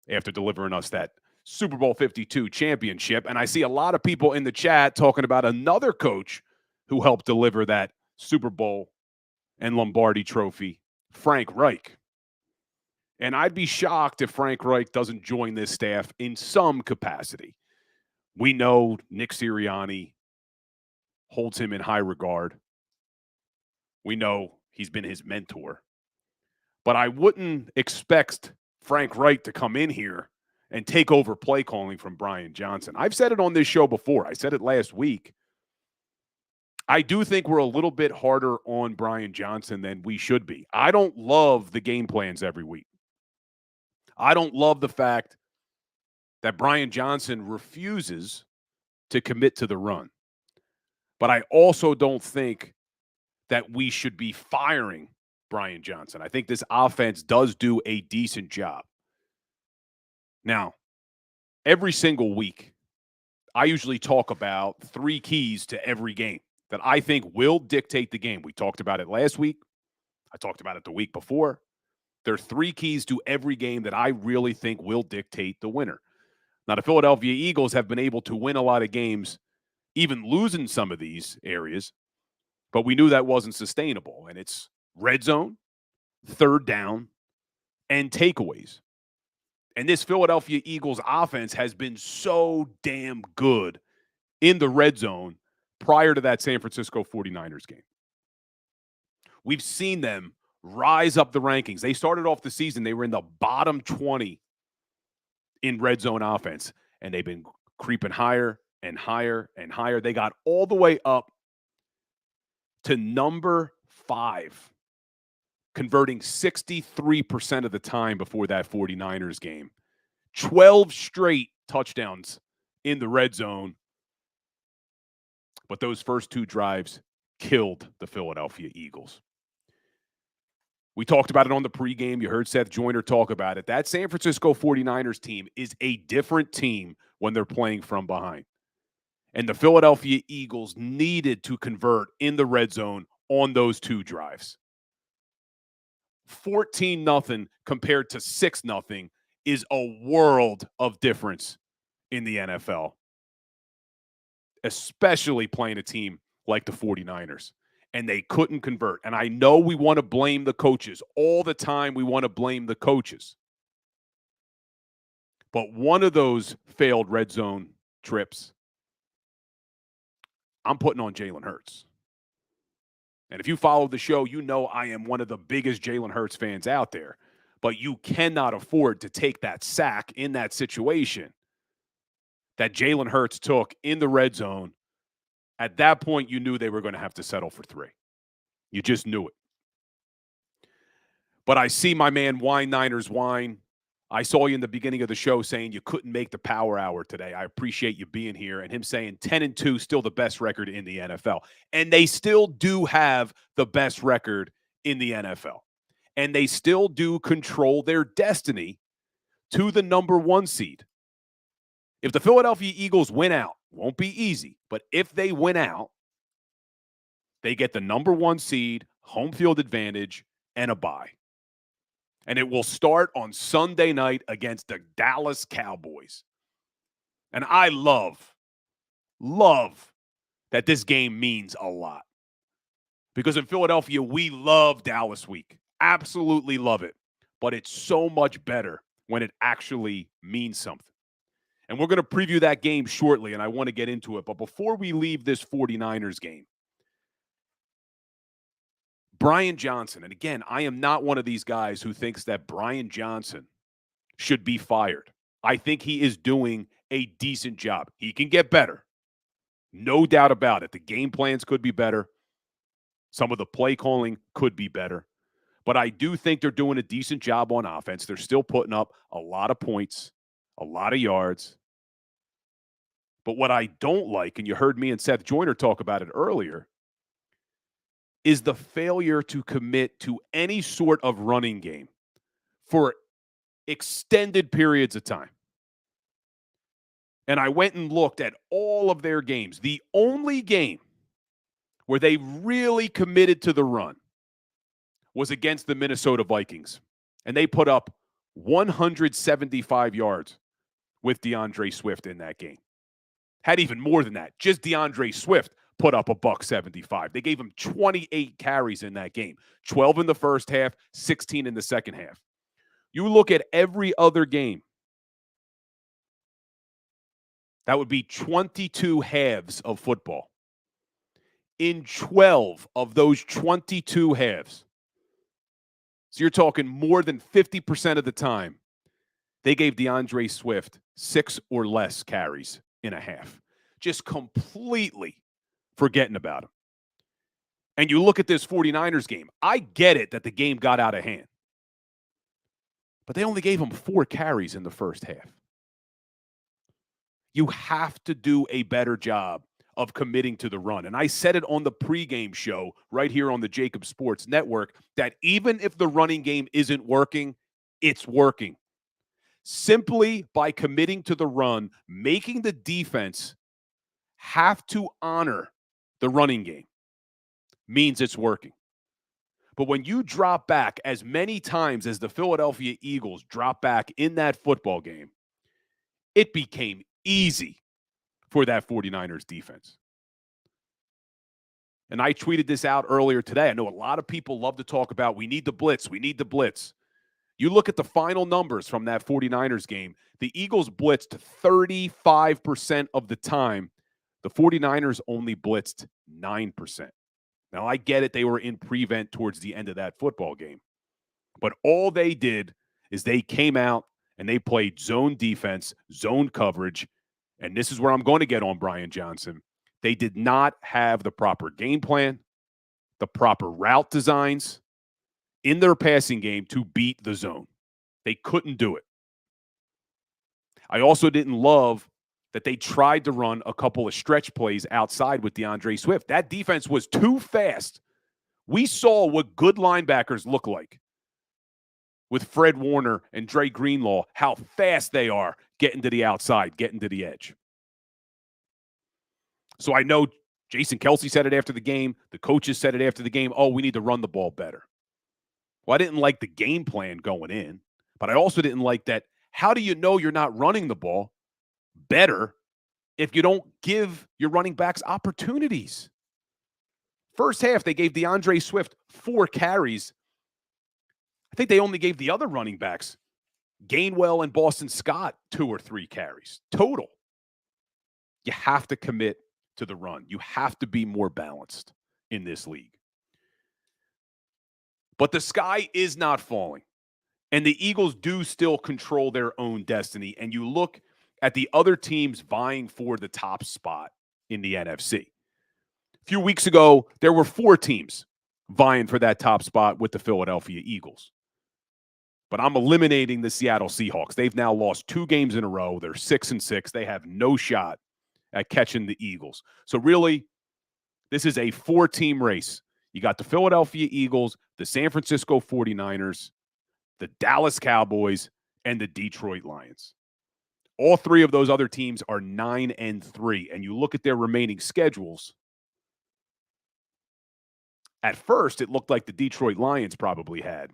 after delivering us that Super Bowl 52 championship. And I see a lot of people in the chat talking about another coach who helped deliver that Super Bowl and Lombardi trophy, Frank Reich. And I'd be shocked if Frank Reich doesn't join this staff in some capacity. We know Nick Sirianni holds him in high regard. We know he's been his mentor. But I wouldn't expect Frank Reich to come in here and take over play calling from Brian Johnson. I've said it on this show before. I said it last week. I do think we're a little bit harder on Brian Johnson than we should be. I don't love the game plans every week. I don't love the fact that Brian Johnson refuses to commit to the run. But I also don't think that we should be firing Brian Johnson. I think this offense does do a decent job. Now, every single week, I usually talk about 3 keys to every game that I think will dictate the game. We talked about it last week. I talked about it the week before. There are 3 keys to every game that I really think will dictate the winner. Now, the Philadelphia Eagles have been able to win a lot of games, even losing some of these areas, but we knew that wasn't sustainable. And it's red zone, third down, and takeaways. And this Philadelphia Eagles offense has been so damn good in the red zone prior to that San Francisco 49ers game. We've seen them rise up the rankings. They started off the season, they were in the bottom 20 in red zone offense, and they've been creeping higher and higher and higher. They got all the way up to number 5, converting 63% of the time before that 49ers game. 12 straight touchdowns in the red zone. But those first 2 drives killed the Philadelphia Eagles. We talked about it on the pregame. You heard Seth Joiner talk about it. That San Francisco 49ers team is a different team when they're playing from behind. And the Philadelphia Eagles needed to convert in the red zone on those 2 drives. 14-0 compared to 6-0 is a world of difference in the NFL, especially playing a team like the 49ers. And they couldn't convert. And I know we want to blame the coaches. All the time we want to blame the coaches. But one of those failed red zone trips, I'm putting on Jalen Hurts. And if you follow the show, you know I am one of the biggest Jalen Hurts fans out there. But you cannot afford to take that sack in that situation that Jalen Hurts took in the red zone. At that point, you knew they were going to have to settle for 3. You just knew it. But I see my man Wine Niners Wine. I saw you in the beginning of the show saying you couldn't make the power hour today. I appreciate you being here. And him saying 10-2, still the best record in the NFL. And they still do have the best record in the NFL. And they still do control their destiny to the number 1 seed. If the Philadelphia Eagles win out, won't be easy, but if they win out, they get the number 1 seed, home field advantage, and a bye. And it will start on Sunday night against the Dallas Cowboys. And I love that this game means a lot. Because in Philadelphia, we love Dallas week. Absolutely love it. But it's so much better when it actually means something. And we're going to preview that game shortly, and I want to get into it. But before we leave this 49ers game, Brian Johnson, and again, I am not one of these guys who thinks that Brian Johnson should be fired. I think he is doing a decent job. He can get better. No doubt about it. The game plans could be better. Some of the play calling could be better. But I do think they're doing a decent job on offense. They're still putting up a lot of points, a lot of yards. But what I don't like, and you heard me and Seth Joiner talk about it earlier, is the failure to commit to any sort of running game for extended periods of time. And I went and looked at all of their games. The only game where they really committed to the run was against the Minnesota Vikings. And they put up 175 yards with DeAndre Swift in that game. Had even more than that. Just DeAndre Swift put up $175. They gave him 28 carries in that game. 12 in the first half, 16 in the second half. You look at every other game, that would be 22 halves of football. In 12 of those 22 halves, so you're talking more than 50% of the time, they gave DeAndre Swift 6 or less carries in a half. Just completely forgetting about him. And you look at this 49ers game. I get it that the game got out of hand. But they only gave him 4 carries in the first half. You have to do a better job of committing to the run. And I said it on the pregame show right here on the JAKIB Sports Network that even if the running game isn't working, it's working. Simply by committing to the run, making the defense have to honor the running game means it's working. But when you drop back as many times as the Philadelphia Eagles drop back in that football game, it became easy for that 49ers defense. And I tweeted this out earlier today. I know a lot of people love to talk about we need the blitz, we need the blitz. You look at the final numbers from that 49ers game, the Eagles blitzed 35% of the time. The 49ers only blitzed 9%. Now, I get it. They were in prevent towards the end of that football game. But all they did is they came out and they played zone defense, zone coverage. And this is where I'm going to get on Brian Johnson. They did not have the proper game plan, the proper route designs in their passing game to beat the zone. They couldn't do it. I also didn't love that they tried to run a couple of stretch plays outside with DeAndre Swift. That defense was too fast. We saw what good linebackers look like with Fred Warner and Dre Greenlaw, how fast they are getting to the outside, getting to the edge. So I know Jason Kelce said it after the game. The coaches said it after the game. Oh, we need to run the ball better. Well, I didn't like the game plan going in, but I also didn't like that. How do you know you're not running the ball better if you don't give your running backs opportunities? First half, they gave DeAndre Swift 4 carries. I think they only gave the other running backs, Gainwell and Boston Scott, 2 or 3 carries total. You have to commit to the run. You have to be more balanced in this league. But the sky is not falling. And the Eagles do still control their own destiny. And you look at the other teams vying for the top spot in the NFC. A few weeks ago, there were 4 teams vying for that top spot with the Philadelphia Eagles. But I'm eliminating the Seattle Seahawks. They've now lost 2 games in a row. They're 6-6. They have no shot at catching the Eagles. So really, this is a 4-team race. You got the Philadelphia Eagles, the San Francisco 49ers, the Dallas Cowboys, and the Detroit Lions. All 3 of those other teams are 9-3. And you look at their remaining schedules. At first, it looked like the Detroit Lions probably had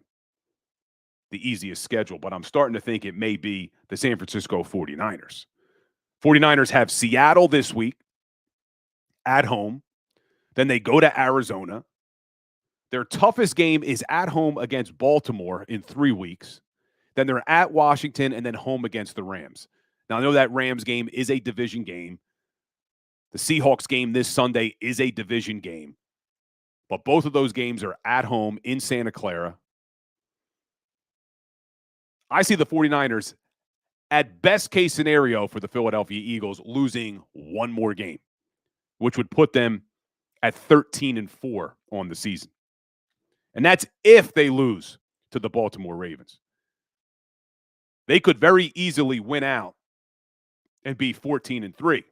the easiest schedule, but I'm starting to think it may be the San Francisco 49ers. 49ers have Seattle this week at home. Then they go to Arizona. Their toughest game is at home against Baltimore in 3 weeks. Then they're at Washington and then home against the Rams. Now, I know that Rams game is a division game. The Seahawks game this Sunday is a division game. But both of those games are at home in Santa Clara. I see the 49ers, at best case scenario for the Philadelphia Eagles, losing 1 more game, which would put them at 13-4 on the season. And that's if they lose to the Baltimore Ravens. They could very easily win out and be 14-3,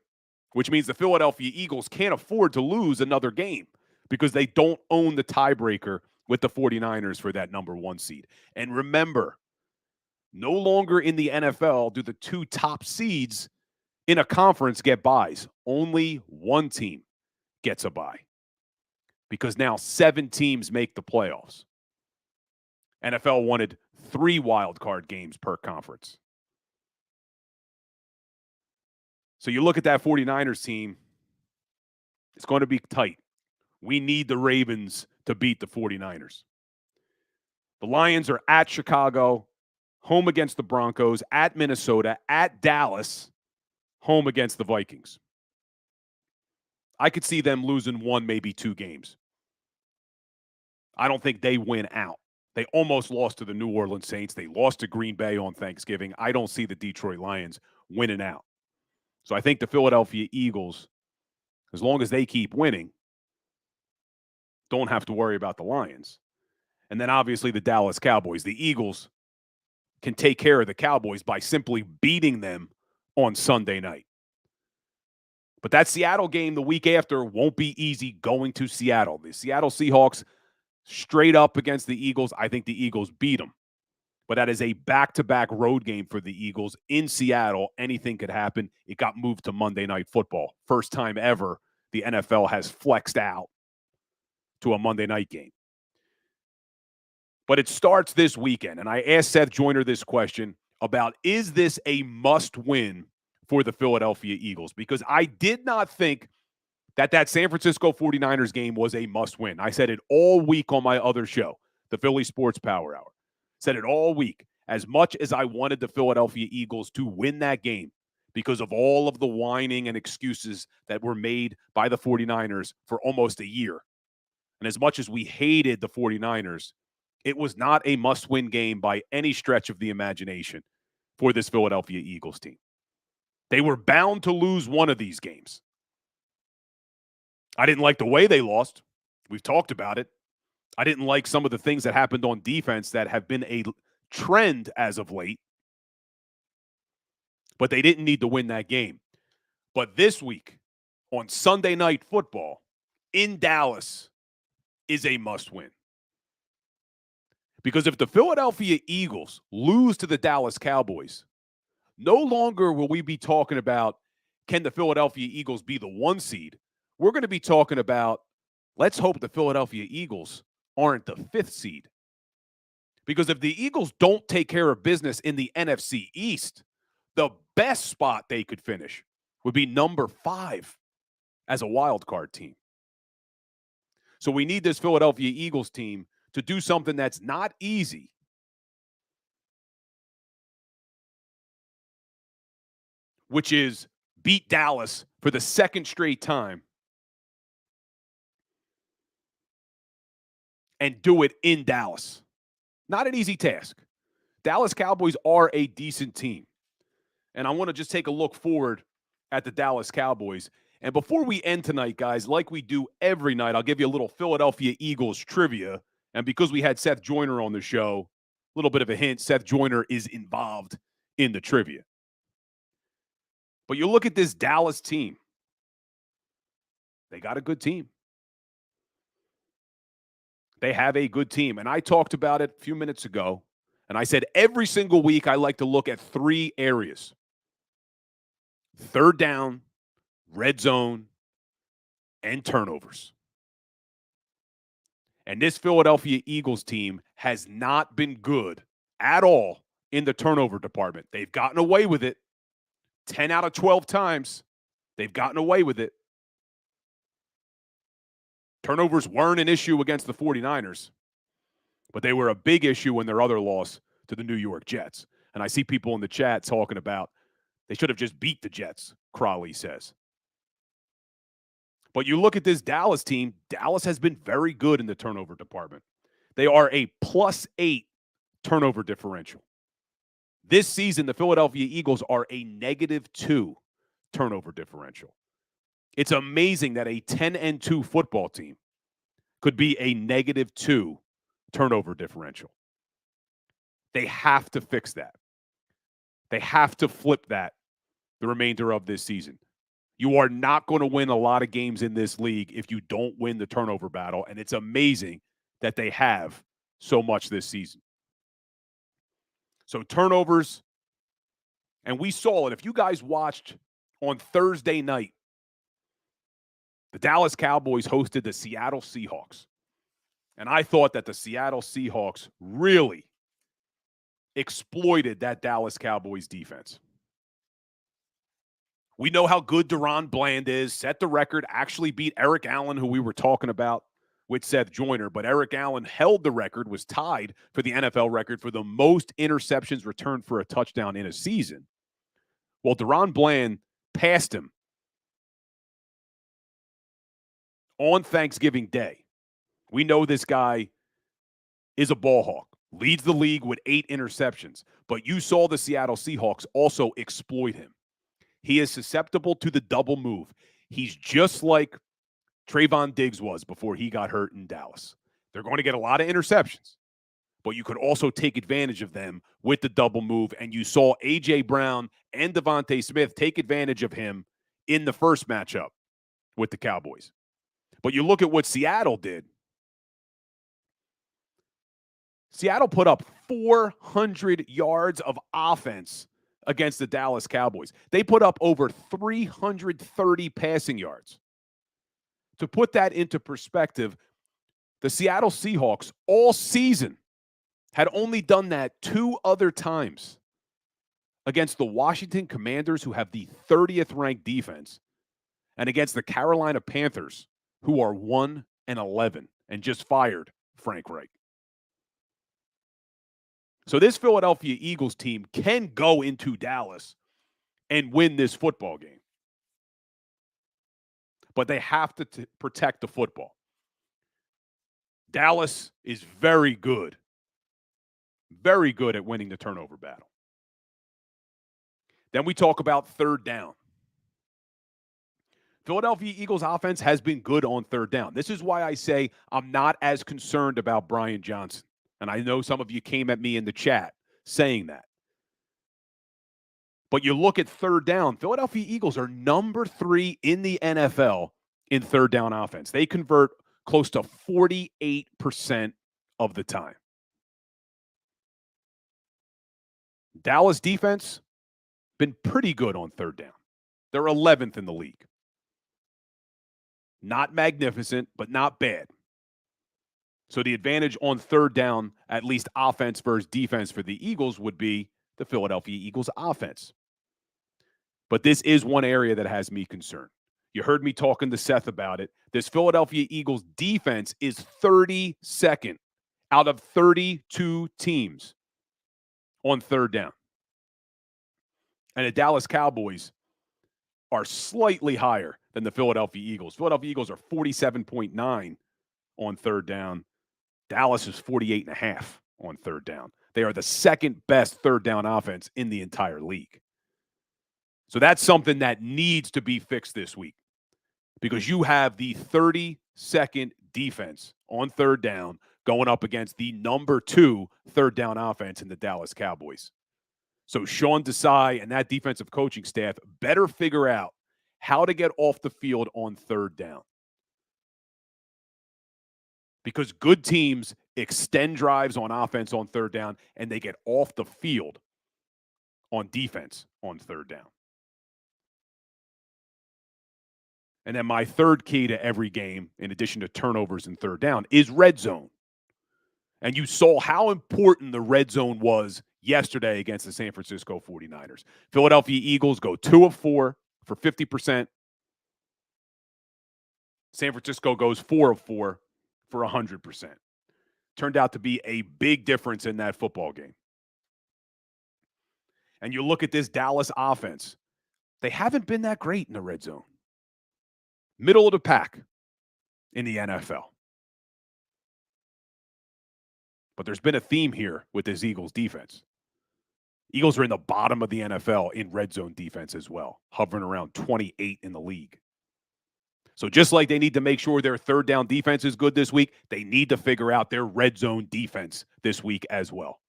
which means the Philadelphia Eagles can't afford to lose another game because they don't own the tiebreaker with the 49ers for that number 1 seed. And remember, no longer in the NFL do the 2 top seeds in a conference get buys. Only 1 team gets a bye because now 7 teams make the playoffs. NFL wanted 3 wild card games per conference. So you look at that 49ers team, it's going to be tight. We need the Ravens to beat the 49ers. The Lions are at Chicago, home against the Broncos, at Minnesota, at Dallas, home against the Vikings. I could see them losing 1, maybe 2 games. I don't think they win out. They almost lost to the New Orleans Saints. They lost to Green Bay on Thanksgiving. I don't see the Detroit Lions winning out. So I think the Philadelphia Eagles, as long as they keep winning, don't have to worry about the Lions. And then obviously the Dallas Cowboys. The Eagles can take care of the Cowboys by simply beating them on Sunday night. But that Seattle game the week after won't be easy going to Seattle. The Seattle Seahawks straight up against the Eagles. I think the Eagles beat them. But that is a back-to-back road game for the Eagles in Seattle. Anything could happen. It got moved to Monday Night Football. First time ever the NFL has flexed out to a Monday night game. But it starts this weekend, and I asked Seth Joiner this question about, is this a must-win for the Philadelphia Eagles? Because I did not think that San Francisco 49ers game was a must-win. I said it all week on my other show, the Philly Sports Power Hour. Said it all week. As much as I wanted the Philadelphia Eagles to win that game because of all of the whining and excuses that were made by the 49ers for almost a year, and as much as we hated the 49ers, it was not a must-win game by any stretch of the imagination for this Philadelphia Eagles team. They were bound to lose one of these games. I didn't like the way they lost. We've talked about it. I didn't like some of the things that happened on defense that have been a trend as of late. But they didn't need to win that game. But this week, on Sunday Night Football in Dallas, is a must-win. Because if the Philadelphia Eagles lose to the Dallas Cowboys, no longer will we be talking about, can the Philadelphia Eagles be the 1 seed? We're going to be talking about, let's hope the Philadelphia Eagles aren't the 5th seed. Because if the Eagles don't take care of business in the NFC East, the best spot they could finish would be number 5 as a wild card team. So we need this Philadelphia Eagles team to do something that's not easy. Which is beat Dallas for the 2nd straight time and do it in Dallas. Not an easy task. Dallas Cowboys are a decent team. And I want to just take a look forward at the Dallas Cowboys. And before we end tonight, guys, like we do every night, I'll give you a little Philadelphia Eagles trivia. And because we had Seth Joiner on the show, a little bit of a hint, Seth Joiner is involved in the trivia. But you look at this Dallas team. They got a good team. They have a good team. And I talked about it a few minutes ago. And I said every single week I like to look at 3 areas. 3rd down, red zone, and turnovers. And this Philadelphia Eagles team has not been good at all in the turnover department. They've gotten away with it 10 out of 12 times. They've gotten away with it. Turnovers weren't an issue against the 49ers, but they were a big issue in their other loss to the New York Jets. And I see people in the chat talking about they should have just beat the Jets, Crawley says. But you look at this Dallas team, Dallas has been very good in the turnover department. They are a +8 turnover differential. This season, the Philadelphia Eagles are a -2 turnover differential. It's amazing that a 10-2 football team could be a -2 turnover differential. They have to fix that. They have to flip that the remainder of this season. You are not going to win a lot of games in this league if you don't win the turnover battle, and it's amazing that they have so much this season. So turnovers, and we saw it. If you guys watched on Thursday night, the Dallas Cowboys hosted the Seattle Seahawks. And I thought that the Seattle Seahawks really exploited that Dallas Cowboys defense. We know how good Deron Bland is, set the record, actually beat Eric Allen, who we were talking about with Seth Joiner. But Eric Allen held the record, was tied for the NFL record for the most interceptions returned for a touchdown in a season. Well, Deron Bland passed him on Thanksgiving Day. We know this guy is a ball hawk, leads the league with 8 interceptions. But you saw the Seattle Seahawks also exploit him. He is susceptible to the double move. He's just like Trayvon Diggs was before he got hurt in Dallas. They're going to get a lot of interceptions, but you could also take advantage of them with the double move. And you saw A.J. Brown and Devontae Smith take advantage of him in the first matchup with the Cowboys. But you look at what Seattle did. Seattle put up 400 yards of offense against the Dallas Cowboys. They put up over 330 passing yards. To put that into perspective, the Seattle Seahawks all season had only done that 2 other times against the Washington Commanders, who have the 30th ranked defense, and against the Carolina Panthers, who are 1-11 and just fired Frank Reich. So this Philadelphia Eagles team can go into Dallas and win this football game. But they have to protect the football. Dallas is very good at winning the turnover battle. Then we talk about third down. Philadelphia Eagles offense has been good on third down. This is why I say I'm not as concerned about Brian Johnson. And I know some of you came at me in the chat saying that. But you look at third down, Philadelphia Eagles are number 3 in the NFL in third down offense. They convert close to 48% of the time. Dallas defense, been pretty good on third down. They're 11th in the league. Not magnificent, but not bad. So the advantage on third down, at least offense versus defense for the Eagles, would be the Philadelphia Eagles offense. But this is one area that has me concerned. You heard me talking to Seth about it. This Philadelphia Eagles defense is 32nd out of 32 teams on third down. And the Dallas Cowboys are slightly higher than the Philadelphia Eagles. Philadelphia Eagles are 47.9 on third down. Dallas is 48.5 on third down. They are the second best third down offense in the entire league. So that's something that needs to be fixed this week, because you have the 32nd defense on third down going up against the number 2 third down offense in the Dallas Cowboys. So Sean Desai and that defensive coaching staff better figure out how to get off the field on third down. Because good teams extend drives on offense on third down, and they get off the field on defense on third down. And then my third key to every game, in addition to turnovers and third down, is red zone. And you saw how important the red zone was yesterday against the San Francisco 49ers. Philadelphia Eagles go 2 of 4 for 50%. San Francisco goes 4 of 4 for 100%. Turned out to be a big difference in that football game. And you look at this Dallas offense, they haven't been that great in the red zone. Middle of the pack in the NFL. But there's been a theme here with this Eagles defense. Eagles are in the bottom of the NFL in red zone defense as well, hovering around 28 in the league. So just like they need to make sure their third down defense is good this week, they need to figure out their red zone defense this week as well.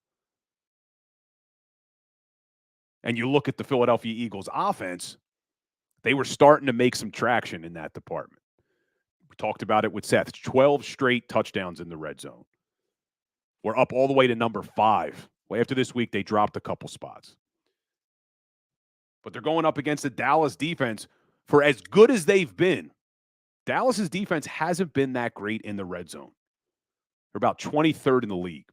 And you look at the Philadelphia Eagles offense, they were starting to make some traction in that department. We talked about it with Seth. 12 straight touchdowns in the red zone. We're up all the way to number 5. Well, after this week, they dropped a couple spots. But they're going up against the Dallas defense. For as good as they've been, Dallas's defense hasn't been that great in the red zone. They're about 23rd in the league.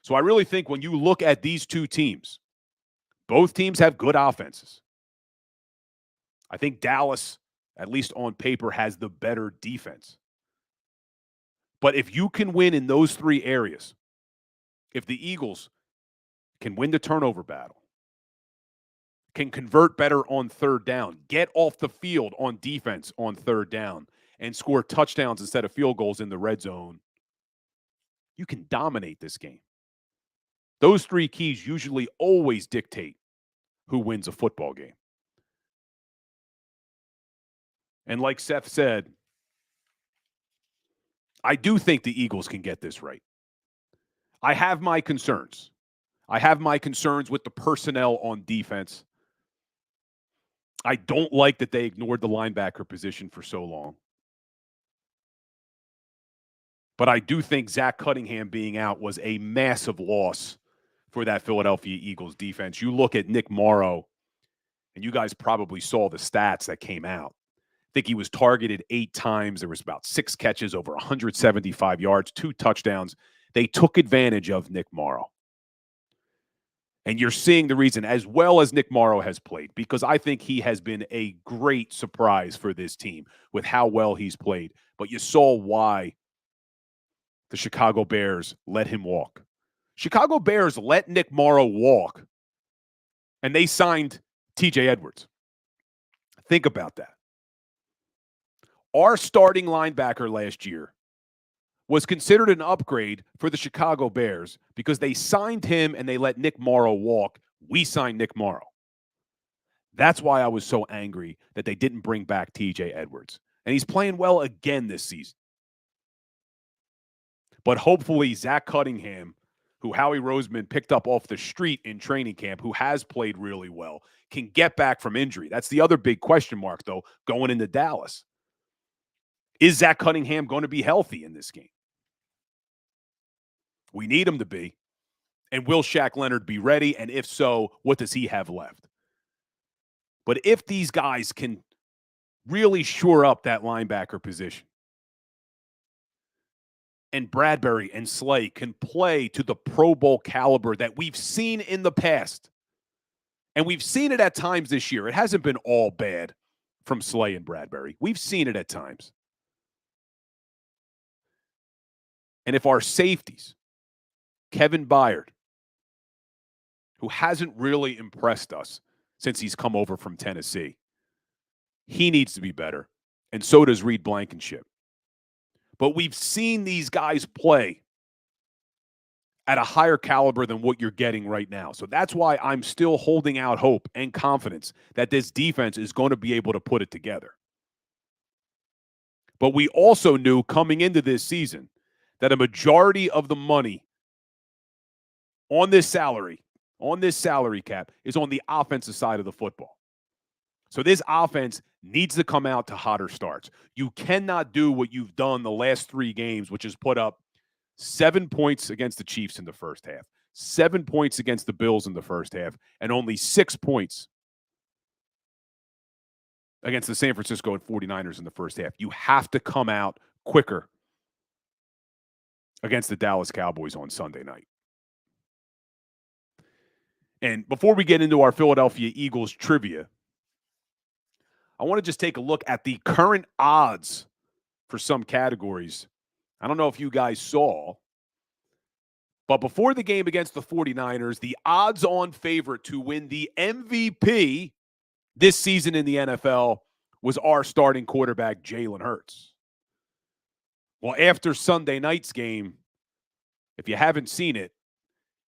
So I really think when you look at these two teams, both teams have good offenses. I think Dallas, at least on paper, has the better defense. But if you can win in those 3 areas, if the Eagles can win the turnover battle, can convert better on third down, get off the field on defense on third down, and score touchdowns instead of field goals in the red zone, you can dominate this game. Those 3 keys usually always dictate who wins a football game. And like Seth said, I do think the Eagles can get this right. I have my concerns. I have my concerns with the personnel on defense. I don't like that they ignored the linebacker position for so long. But I do think Zach Cunningham being out was a massive loss for that Philadelphia Eagles defense. You look at Nick Morrow, and you guys probably saw the stats that came out. I think he was targeted 8 times. There was about 6 catches, over 175 yards, 2 touchdowns. They took advantage of Nick Morrow. And you're seeing the reason, as well as Nick Morrow has played, because I think he has been a great surprise for this team with how well he's played. But you saw why the Chicago Bears let him walk. Chicago Bears let Nick Morrow walk, and they signed TJ Edwards. Think about that. Our starting linebacker last year was considered an upgrade for the Chicago Bears because they signed him and they let Nick Morrow walk. We signed Nick Morrow. That's why I was so angry that they didn't bring back TJ Edwards. And he's playing well again this season. But hopefully Zach Cunningham, who Howie Roseman picked up off the street in training camp, who has played really well, can get back from injury. That's the other big question mark, though, going into Dallas. Is Zach Cunningham going to be healthy in this game? We need him to be. And will Shaq Leonard be ready? And if so, what does he have left? But if these guys can really shore up that linebacker position, and Bradbury and Slay can play to the Pro Bowl caliber that we've seen in the past, and we've seen it at times this year. It hasn't been all bad from Slay and Bradbury. We've seen it at times. And if our safeties, Kevin Byard, who hasn't really impressed us since he's come over from Tennessee, he needs to be better, and so does Reed Blankenship. But we've seen these guys play at a higher caliber than what you're getting right now. So that's why I'm still holding out hope and confidence that this defense is going to be able to put it together. But we also knew coming into this season that a majority of the money on this salary cap is on the offensive side of the football. So this offense needs to come out to hotter starts. You cannot do what you've done the last 3 games, which is put up 7 points against the Chiefs in the first half, 7 points against the Bills in the first half, and only 6 points against the San Francisco 49ers in the first half. You have to come out quicker against the Dallas Cowboys on Sunday night. And before we get into our Philadelphia Eagles trivia, I want to just take a look at the current odds for some categories. I don't know if you guys saw, but before the game against the 49ers, the odds-on favorite to win the MVP this season in the NFL was our starting quarterback, Jalen Hurts. Well, after Sunday night's game, if you haven't seen it,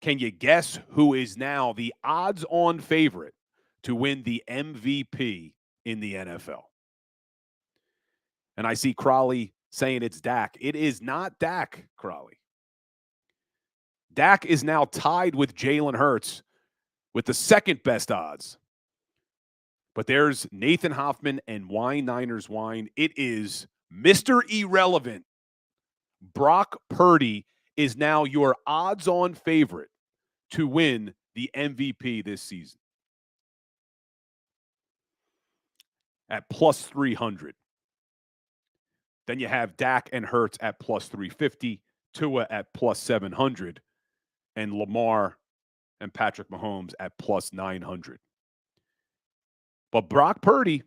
can you guess who is now the odds-on favorite to win the MVP in the NFL? And I see Crawley saying it's Dak. It is not Dak, Crawley. Dak is now tied with Jalen Hurts with the second best odds. But there's Nathan Hoffman and Wine Niners Wine. It is Mr. Irrelevant. Brock Purdy is now your odds-on favorite to win the MVP this season at plus 300. Then you have Dak and Hurts at plus 350, Tua at plus 700, and Lamar and Patrick Mahomes at plus 900. But Brock Purdy,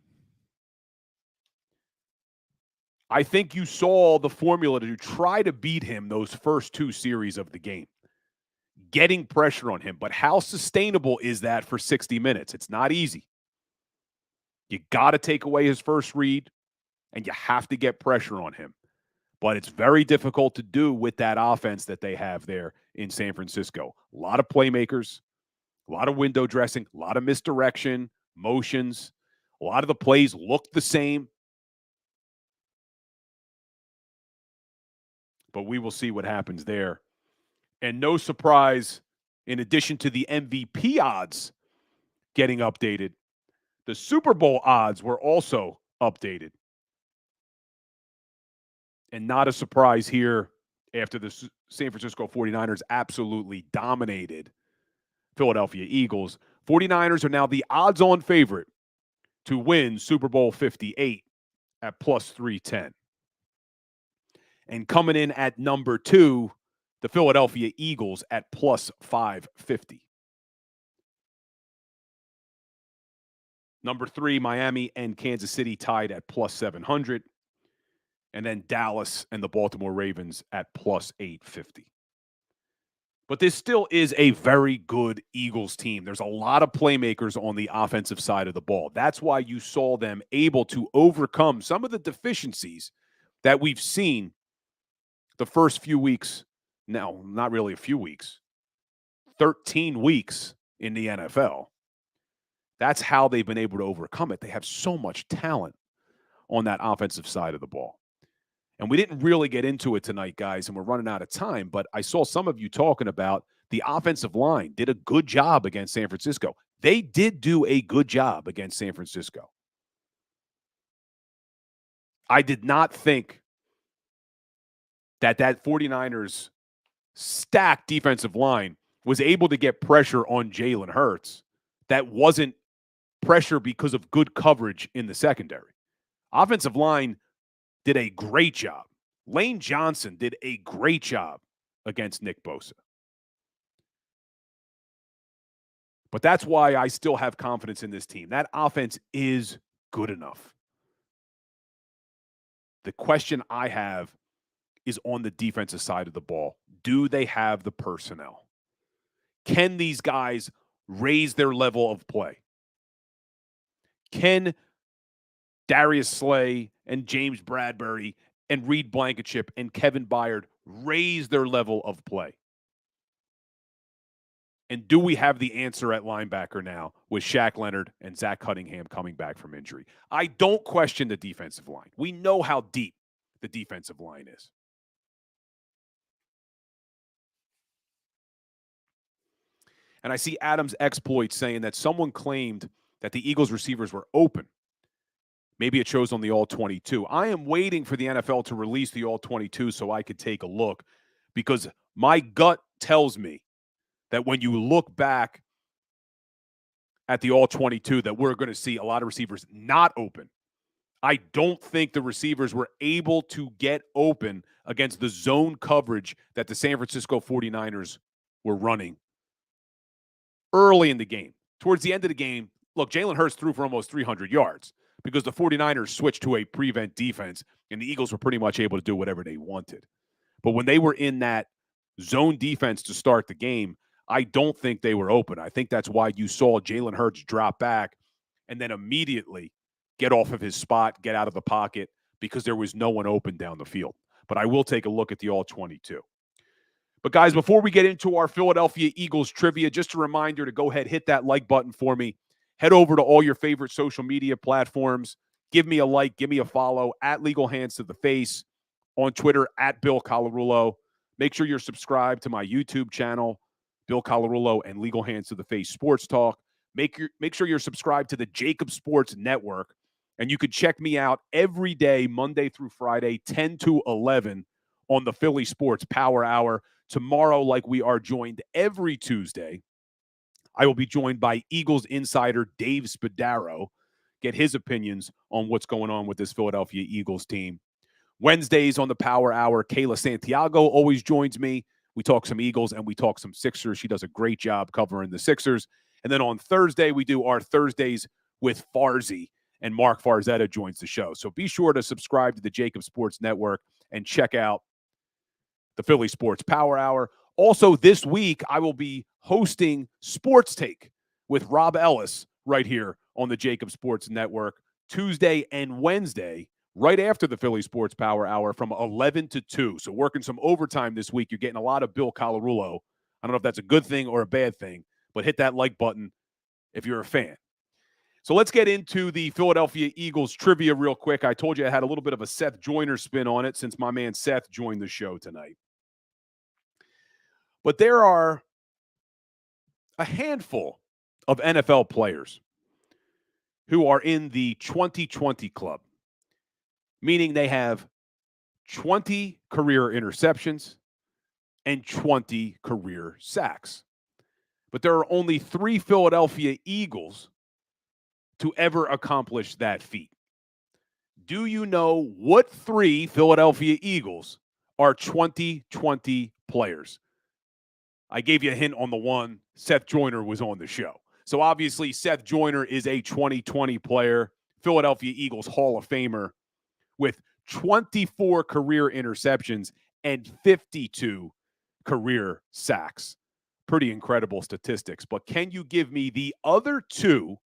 I think you saw the formula to try to beat him those first 2 series of the game, getting pressure on him. But how sustainable is that for 60 minutes? It's not easy. You got to take away his first read, and you have to get pressure on him. But it's very difficult to do with that offense that they have there in San Francisco. A lot of playmakers, a lot of window dressing, a lot of misdirection, motions. A lot of the plays look the same. But we will see what happens there. And no surprise, in addition to the MVP odds getting updated, the Super Bowl odds were also updated. And not a surprise here after the San Francisco 49ers absolutely dominated Philadelphia Eagles. 49ers are now the odds-on favorite to win Super Bowl 58 at plus 310. And coming in at number 2, the Philadelphia Eagles at plus 550. Number 3, Miami and Kansas City tied at plus 700. And then Dallas and the Baltimore Ravens at plus 850. But this still is a very good Eagles team. There's a lot of playmakers on the offensive side of the ball. That's why you saw them able to overcome some of the deficiencies that we've seen the first few weeks. No, not really a few weeks. 13 weeks in the NFL. That's how they've been able to overcome it. They have so much talent on that offensive side of the ball. And we didn't really get into it tonight, guys, and we're running out of time, but I saw some of you talking about the offensive line did a good job against San Francisco. They did do a good job against San Francisco. I did not think that 49ers stacked defensive line was able to get pressure on Jalen Hurts. That wasn't pressure because of good coverage in the secondary. Offensive line did a great job. Lane Johnson did a great job against Nick Bosa. But that's why I still have confidence in this team. That offense is good enough. The question I have is on the defensive side of the ball. Do they have the personnel? Can these guys raise their level of play? Can Darius Slay and James Bradbury and Reed Blankenship and Kevin Byard raise their level of play? And do we have the answer at linebacker now with Shaq Leonard and Zach Cunningham coming back from injury? I don't question the defensive line. We know how deep the defensive line is. And I see Adam's exploit saying that someone claimed that the Eagles receivers were open. Maybe it shows on the All-22. I am waiting for the NFL to release the All-22 so I could take a look, because my gut tells me that when you look back at the All-22 that we're going to see a lot of receivers not open. I don't think the receivers were able to get open against the zone coverage that the San Francisco 49ers were running early in the game. Towards the end of the game, look, Jalen Hurts threw for almost 300 yards because the 49ers switched to a prevent defense, and the Eagles were pretty much able to do whatever they wanted. But when they were in that zone defense to start the game, I don't think they were open. I think that's why you saw Jalen Hurts drop back and then immediately get off of his spot, get out of the pocket, because there was no one open down the field. But I will take a look at the All-22. But, guys, before we get into our Philadelphia Eagles trivia, just a reminder to go ahead, hit that like button for me. Head over to all your favorite social media platforms. Give me a like, give me a follow, at Legal Hands to the Face, on Twitter, at Bill Colarulo. Make sure you're subscribed to my YouTube channel, Bill Colarulo and Legal Hands to the Face Sports Talk. Make sure you're subscribed to the JAKIB Sports Network. And you can check me out every day, Monday through Friday, 10 to 11 on the Philly Sports Power Hour. Tomorrow, like we are joined every Tuesday, I will be joined by Eagles insider Dave Spadaro. Get his opinions on what's going on with this Philadelphia Eagles team. Wednesdays on the Power Hour, Kayla Santiago always joins me. We talk some Eagles and we talk some Sixers. She does a great job covering the Sixers. And then on Thursday, we do our Thursdays with Farzy, and Mark Farzetta joins the show. So be sure to subscribe to the JAKIB Sports Network and check out the Philly Sports Power Hour. Also, this week, I will be hosting Sports Take with Rob Ellis right here on the JAKIB Sports Network, Tuesday and Wednesday, right after the Philly Sports Power Hour from 11 to 2. So working some overtime this week. You're getting a lot of Bill Colarulo. I don't know if that's a good thing or a bad thing, but hit that like button if you're a fan. So let's get into the Philadelphia Eagles trivia real quick. I told you I had a little bit of a Seth Joiner spin on it since my man Seth joined the show tonight. But there are a handful of NFL players who are in the 2020 club, meaning they have 20 career interceptions, and 20 career sacks. But there are only 3 Philadelphia Eagles to ever accomplish that feat. Do you know what 3 Philadelphia Eagles are 2020 players? I gave you a hint on the one. Seth Joiner was on the show. So obviously Seth Joiner is a 2020 player, Philadelphia Eagles Hall of Famer with 24 career interceptions and 52 career sacks. Pretty incredible statistics. But can you give me the other 2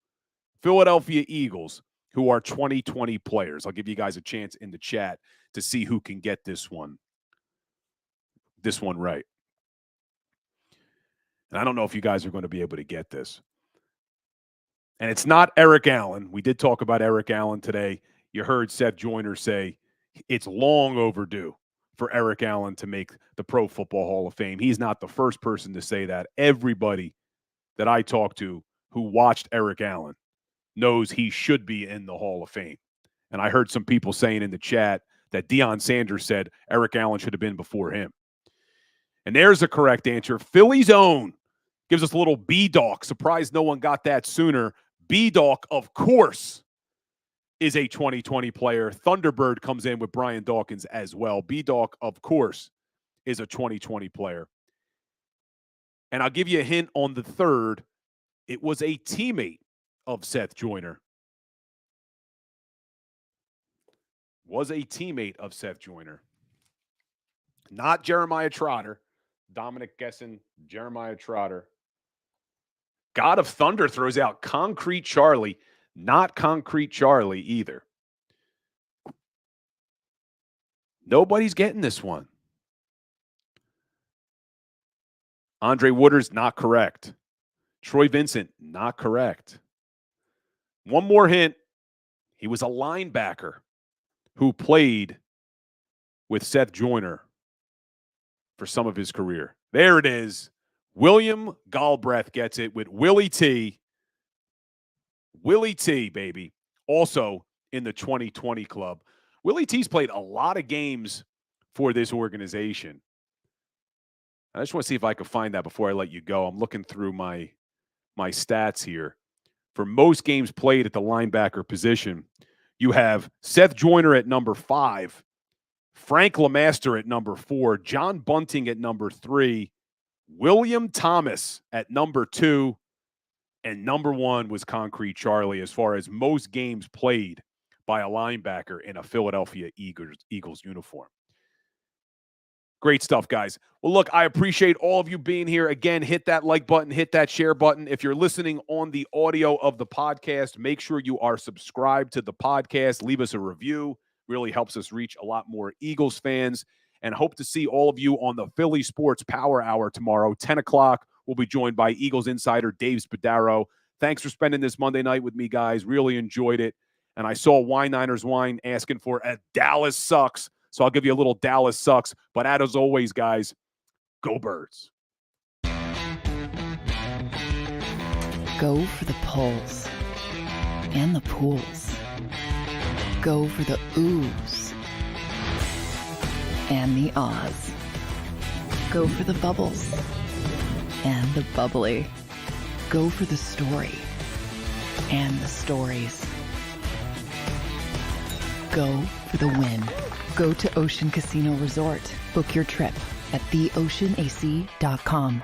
Philadelphia Eagles who are 2020 players? I'll give you guys a chance in the chat to see who can get this one right. And I don't know if you guys are going to be able to get this. And it's not Eric Allen. We did talk about Eric Allen today. You heard Seth Joiner say it's long overdue for Eric Allen to make the Pro Football Hall of Fame. He's not the first person to say that. Everybody that I talked to who watched Eric Allen knows he should be in the Hall of Fame. And I heard some people saying in the chat that Deion Sanders said Eric Allen should have been before him. And there's a correct answer. Philly's own gives us a little B-Dawk. Surprised no one got that sooner. B-Dawk, of course, is a 2020 player. Thunderbird comes in with Brian Dawkins as well. B-Dawk, of course, is a 2020 player. And I'll give you a hint on the third. It was a teammate of Seth Joiner. Was a teammate of Seth Joiner. Not Jeremiah Trotter. Dominic guessing Jeremiah Trotter. God of Thunder throws out Concrete Charlie. Not Concrete Charlie either. Nobody's getting this one. Andre Woodard's not correct. Troy Vincent, not correct. One more hint. He was a linebacker who played with Seth Joiner for some of his career. There it is. William Galbraith gets it with Willie T. Willie T, baby. Also in the 2020 club. Willie T's played a lot of games for this organization. I just want to see if I can find that before I let you go. I'm looking through my stats here. For most games played at the linebacker position, you have Seth Joiner at number 5, Frank LeMaster at number 4, John Bunting at number 3, William Thomas at number 2, and number 1 was Concrete Charlie as far as most games played by a linebacker in a Philadelphia Eagles uniform. Great stuff, guys. Well, look, I appreciate all of you being here. Again, hit that like button, hit that share button. If you're listening on the audio of the podcast, make sure you are subscribed to the podcast. Leave us a review. Really helps us reach a lot more Eagles fans. And hope to see all of you on the Philly Sports Power Hour tomorrow, 10 o'clock. We'll be joined by Eagles insider Dave Spadaro. Thanks for spending this Monday night with me, guys. Really enjoyed it. And I saw Wine Niners Wine asking for a Dallas Sucks. So I'll give you a little Dallas Sucks. But as always, guys, go Birds. Go for the pulls and the pools. Go for the oohs and the ahs. Go for the bubbles and the bubbly. Go for the story and the stories. Go for the win. Go to Ocean Casino Resort. Book your trip at theoceanac.com.